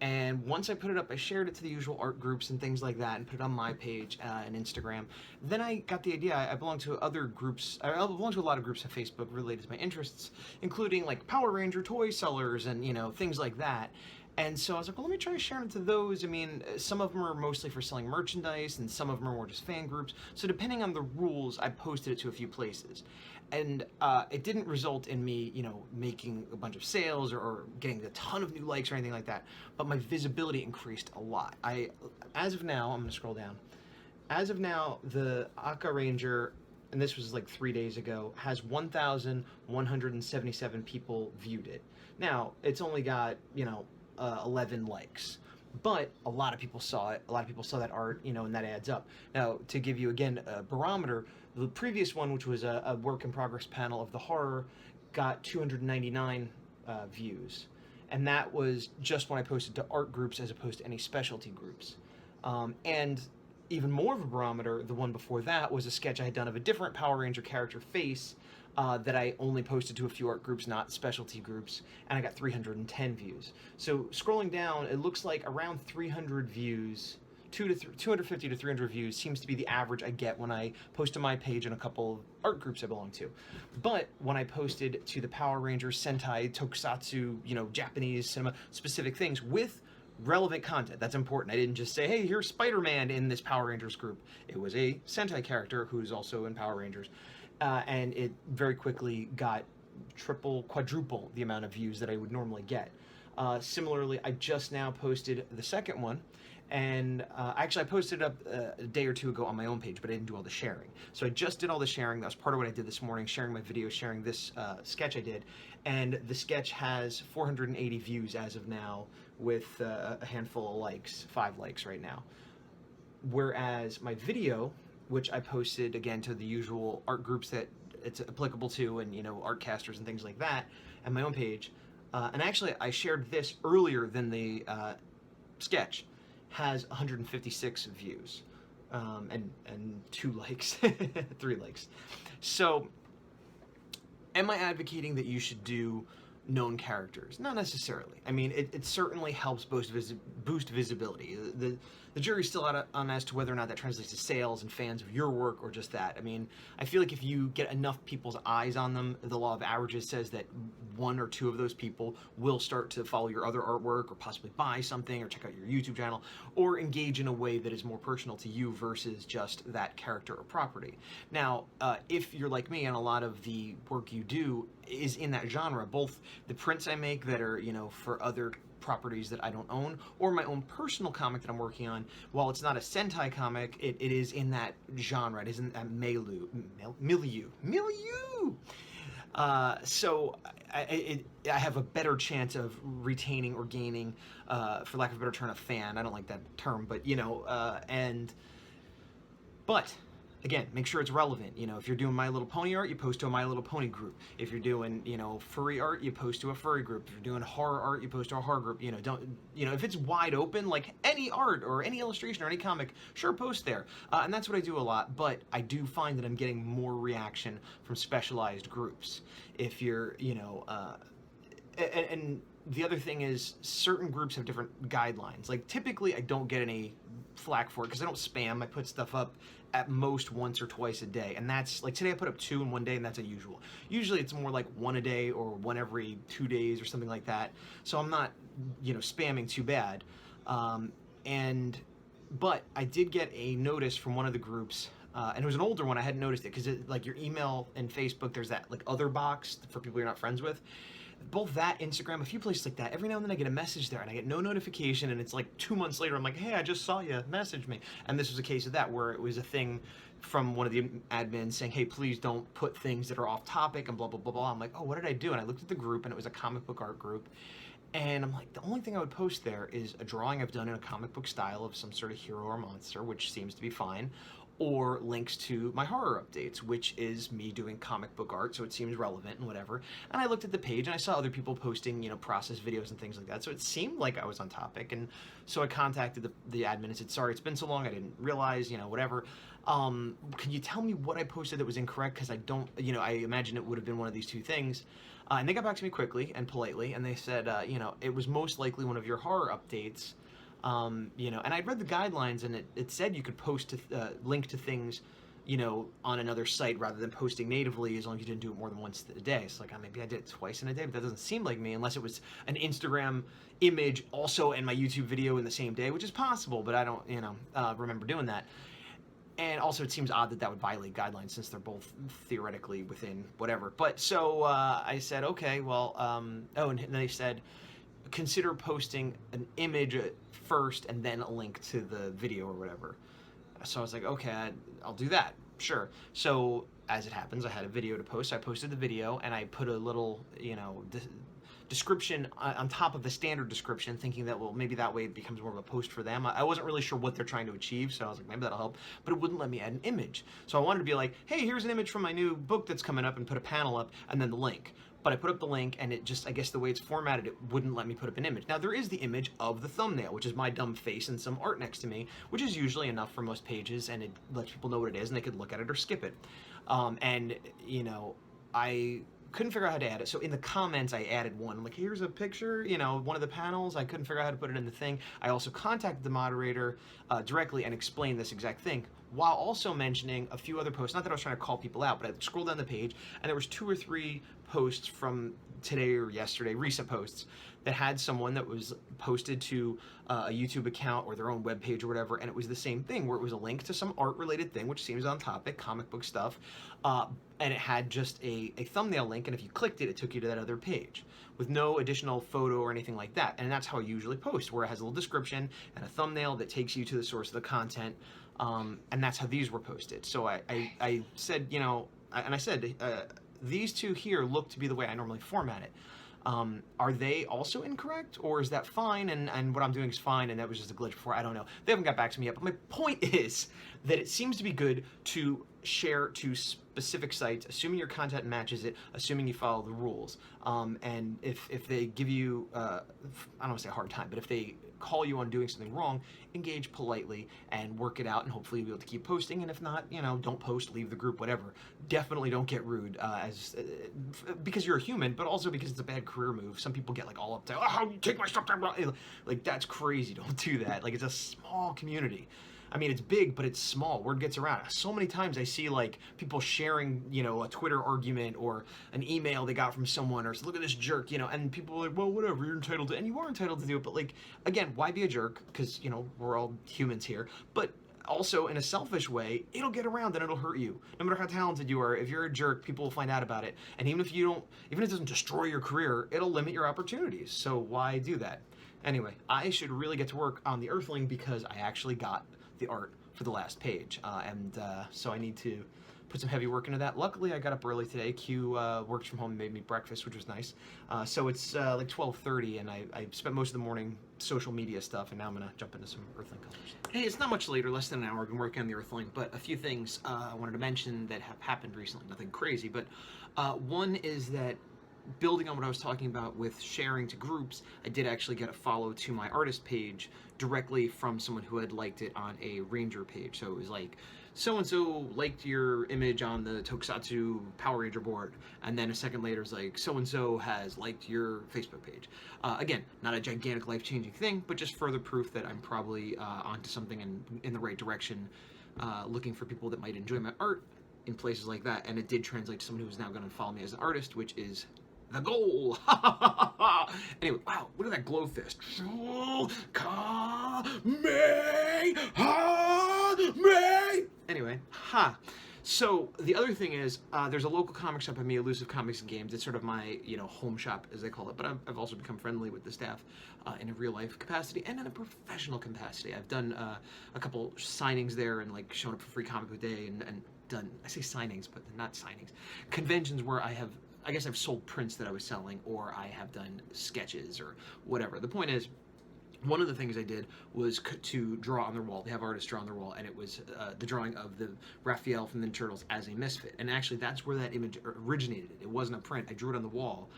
And once I put it up, I shared it to the usual art groups and things like that, and put it on my page and Instagram. Then I got the idea. I belong to other groups. I belong to a lot of groups on Facebook related to my interests, including like Power Ranger toy sellers and, you know, things like that. And so I was like, well, let me try sharing it to those. I mean, some of them are mostly for selling merchandise, and some of them are more just fan groups. So depending on the rules, I posted it to a few places. And it didn't result in me, you know, making a bunch of sales or getting a ton of new likes or anything like that. But my visibility increased a lot. As of now, I'm going to scroll down. As of now, the Aka Ranger, and this was like 3 days ago, has 1,177 people viewed it. Now, it's only got, you know, 11 likes. But a lot of people saw it. A lot of people saw that art, you know, and that adds up. Now, to give you again a barometer, the previous one, which was a work in progress panel of the horror, got 299 views, and that was just when I posted to art groups as opposed to any specialty groups. And even more of a barometer, the one before that was a sketch I had done of a different Power Ranger character face that I only posted to a few art groups, not specialty groups, and I got 310 views. So scrolling down, it looks like around 300 views, 250 to 300 views seems to be the average I get when I post to my page and a couple of art groups I belong to. But when I posted to the Power Rangers, Sentai, Tokusatsu, you know, Japanese cinema specific things with relevant content, that's important. I didn't just say, hey, here's Spider-Man in this Power Rangers group. It was a Sentai character who's also in Power Rangers. And it very quickly got triple, quadruple the amount of views that I would normally get. Similarly, I just now posted the second one, and actually I posted it up a day or two ago on my own page, but I didn't do all the sharing. So I just did all the sharing. That was part of what I did this morning, sharing my video, sharing this sketch I did, and the sketch has 480 views as of now, with a handful of likes, 5 likes right now. Whereas my video, which I posted again to the usual art groups that it's applicable to, and you know, art casters and things like that, and my own page. And actually, I shared this earlier than the sketch, has 156 views, and 2 likes, 3 likes. So, am I advocating that you should do known characters? Not necessarily. I mean, it certainly helps boost visibility. The jury's still out on as to whether or not that translates to sales and fans of your work, or just that. I mean, I feel like if you get enough people's eyes on them, the law of averages says that 1 or 2 of those people will start to follow your other artwork, or possibly buy something, or check out your YouTube channel, or engage in a way that is more personal to you versus just that character or property. Now, if you're like me and a lot of the work you do is in that genre, both the prints I make that are, you know, for other properties that I don't own, or my own personal comic that I'm working on, while it's not a Sentai comic, it is in that genre, it is in that milieu. So I have a better chance of retaining or gaining, for lack of a better term, a fan. I don't like that term, but you know, but again, make sure it's relevant. You know, if you're doing My Little Pony art, you post to a My Little Pony group. If you're doing, you know, furry art, you post to a furry group. If you're doing horror art, you post to a horror group. You know, if it's wide open, like any art or any illustration or any comic, sure, post there. And that's what I do a lot, but I do find that I'm getting more reaction from specialized groups. If you're, you know, and the other thing is certain groups have different guidelines. Like typically I don't get any flack for it because I don't spam. I put stuff up at most once or twice a day, and that's like today I put up 2 in one day, and that's unusual. Usually it's more like 1 a day or 1 every 2 days or something like that. So I'm not, you know, spamming too bad. But I did get a notice from one of the groups, and it was an older one. I hadn't noticed it because like your email and Facebook, there's that like other box for people you're not friends with. Both that, Instagram, a few places like that, every now and then I get a message there and I get no notification, and it's like 2 months later I'm like, hey, I just saw you, message me. And this was a case of that, where it was a thing from one of the admins saying, hey, please don't put things that are off topic and blah, blah, blah, blah. I'm like, oh, what did I do? And I looked at the group, and it was a comic book art group. And I'm like, the only thing I would post there is a drawing I've done in a comic book style of some sort of hero or monster, which seems to be fine, or links to my horror updates, which is me doing comic book art, so it seems relevant and whatever. And I looked at the page and I saw other people posting, you know, process videos and things like that, so it seemed like I was on topic. And so I contacted the admin and said, sorry, it's been so long, I didn't realize, you know, whatever. Can you tell me what I posted that was incorrect? Because I don't, you know, I imagine it would have been one of these 2 things. And they got back to me quickly and politely, and they said, you know, it was most likely one of your horror updates. You know, and I'd read the guidelines, and it said you could post to link to things, you know, on another site rather than posting natively, as long as you didn't do it more than once a day. It's like, maybe I did it twice in a day, but that doesn't seem like me, unless it was an Instagram image also in my YouTube video in the same day, which is possible, but I don't, you know, remember doing that. And also, it seems odd that that would violate guidelines, since they're both theoretically within whatever. But so I said, okay, well, oh, and they said, consider posting an image first and then a link to the video or whatever. So I was like, okay, I'll do that, sure. So as it happens, I had a video to post. So I posted the video, and I put a little, you know, description on top of the standard description, thinking that, well, maybe that way it becomes more of a post for them. I wasn't really sure what they're trying to achieve, so I was like, maybe that'll help. But it wouldn't let me add an image. So I wanted to be like, hey, here's an image from my new book that's coming up, and put a panel up, and then the link. But I put up the link, and it just, I guess the way it's formatted, it wouldn't let me put up an image. Now, there is the image of the thumbnail, which is my dumb face and some art next to me, which is usually enough for most pages, and it lets people know what it is, and they could look at it or skip it. And, you know, I couldn't figure out how to add it. So in the comments, I added one. Like, here's a picture, you know, one of the panels. I couldn't figure out how to put it in the thing. I also contacted the moderator directly and explained this exact thing, while also mentioning a few other posts. Not that I was trying to call people out, but I scrolled down the page, and there was 2 or 3 posts from today or yesterday, recent posts, that had someone that was posted to a YouTube account or their own webpage or whatever, and it was the same thing, where it was a link to some art-related thing, which seems on topic, comic book stuff, and it had just a thumbnail link, and if you clicked it, it took you to that other page, with no additional photo or anything like that. And that's how I usually post, where it has a little description and a thumbnail that takes you to the source of the content, and that's how these were posted. So I said, you know, and I said, these 2 here look to be the way I normally format it. Are they also incorrect, or is that fine, and what I'm doing is fine, and that was just a glitch before? I don't know. They haven't got back to me yet, but my point is that it seems to be good to share to specific sites, assuming your content matches it, assuming you follow the rules. And if they give you, I don't want to say a hard time, but if they call you on doing something wrong, engage politely and work it out, and hopefully you'll be able to keep posting. And if not, you know, don't post, leave the group, whatever. Definitely don't get rude, because you're a human, but also because it's a bad career move. Some people get like all up to, oh, you take my stuff down. Like, that's crazy. Don't do that. Like, it's a small community. I mean, it's big, but it's small. Word gets around. So many times I see like people sharing, you know, a Twitter argument or an email they got from someone, or look at this jerk, you know, and people are like, well, whatever, you're entitled to, and you are entitled to do it. But like, again, why be a jerk? Because, you know, we're all humans here. But also, in a selfish way, it'll get around and it'll hurt you. No matter how talented you are, if you're a jerk, people will find out about it. And even if it doesn't destroy your career, it'll limit your opportunities. So why do that? Anyway, I should really get to work on the Earthling, because I actually got the art for the last page, so I need to put some heavy work into that. Luckily, I got up early today. Q worked from home and made me breakfast, which was nice. So it's like 12:30, and I spent most of the morning social media stuff, and now I'm gonna jump into some Earthling colors. Hey, it's not much later, less than an hour. I've been working on the Earthling, but a few things I wanted to mention that have happened recently. Nothing crazy, but one is that, building on what I was talking about with sharing to groups, I did actually get a follow to my artist page directly from someone who had liked it on a Ranger page. So it was like, so-and-so liked your image on the Tokusatsu Power Ranger board, and then a second later it's like, so-and-so has liked your Facebook page. Again, not a gigantic life-changing thing, but just further proof that I'm probably onto something and in the right direction, looking for people that might enjoy my art in places like that. And it did translate to someone who's now going to follow me as an artist, which is the goal. Anyway, wow, look at that glow fist. Anyway, so the other thing is, there's a local comic shop by me, Elusive Comics and Games. It's sort of my, you know, home shop, as they call it. But I've also become friendly with the staff in a real life capacity and in a professional capacity. I've done a couple signings there, and like shown up for Free Comic Book Day, and done, I say signings, but not signings, conventions where I guess I've sold prints that I was selling, or I have done sketches or whatever. The point is, one of the things I did was to draw on their wall. They have artists draw on their wall, and it was the drawing of the Raphael from the Ninja Turtles as a misfit. And actually, that's where that image originated. It wasn't a print. I drew it on the wall.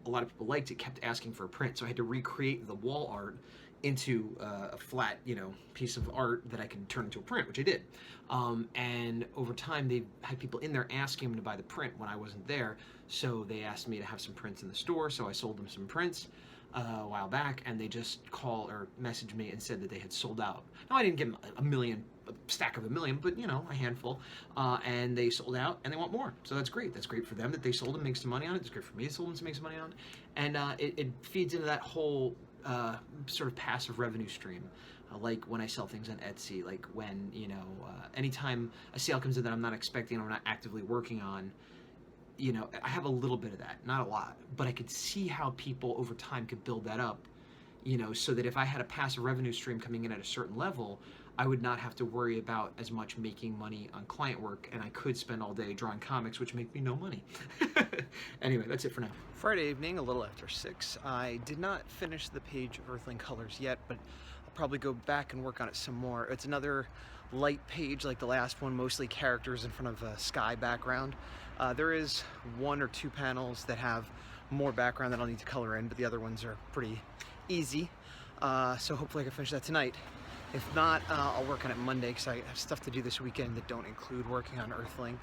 A lot of people liked it, kept asking for a print, so I had to recreate the wall art into a flat, you know, piece of art that I could turn into a print, which I did. And over time, they had people in there asking them to buy the print when I wasn't there, so they asked me to have some prints in the store, so I sold them some prints a while back, and they just called or messaged me and said that they had sold out. Now, I didn't get a stack of a million, but, you know, a handful, and they sold out, and they want more, so that's great. That's great for them that they sold them, make some money on it. It's great for me to sold them to make some money on it, and it feeds into that whole sort of passive revenue stream, like when I sell things on Etsy, like when, you know, anytime a sale comes in that I'm not expecting or I'm not actively working on, you know, I have a little bit of that, not a lot, but I could see how people over time could build that up, you know, so that if I had a passive revenue stream coming in at a certain level, I would not have to worry about as much making money on client work, and I could spend all day drawing comics, which make me no money. Anyway, that's it for now. Friday evening, a little after 6. I did not finish the page of Earthling Colors yet, but I'll probably go back and work on it some more. It's another light page like the last one, mostly characters in front of a sky background. There is 1 or 2 panels that have more background that I'll need to color in, but the other ones are pretty easy. So hopefully I can finish that tonight. If not, I'll work on it Monday because I have stuff to do this weekend that don't include working on Earthling.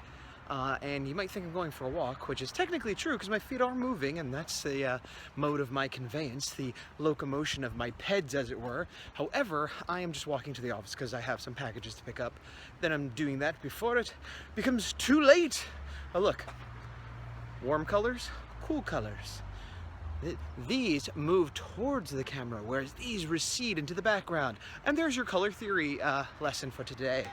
And you might think I'm going for a walk, which is technically true because my feet are moving, and that's the mode of my conveyance, the locomotion of my peds, as it were. However, I am just walking to the office because I have some packages to pick up. Then I'm doing that before it becomes too late. Oh, look. Warm colors, cool colors. These move towards the camera, whereas these recede into the background. And there's your color theory lesson for today.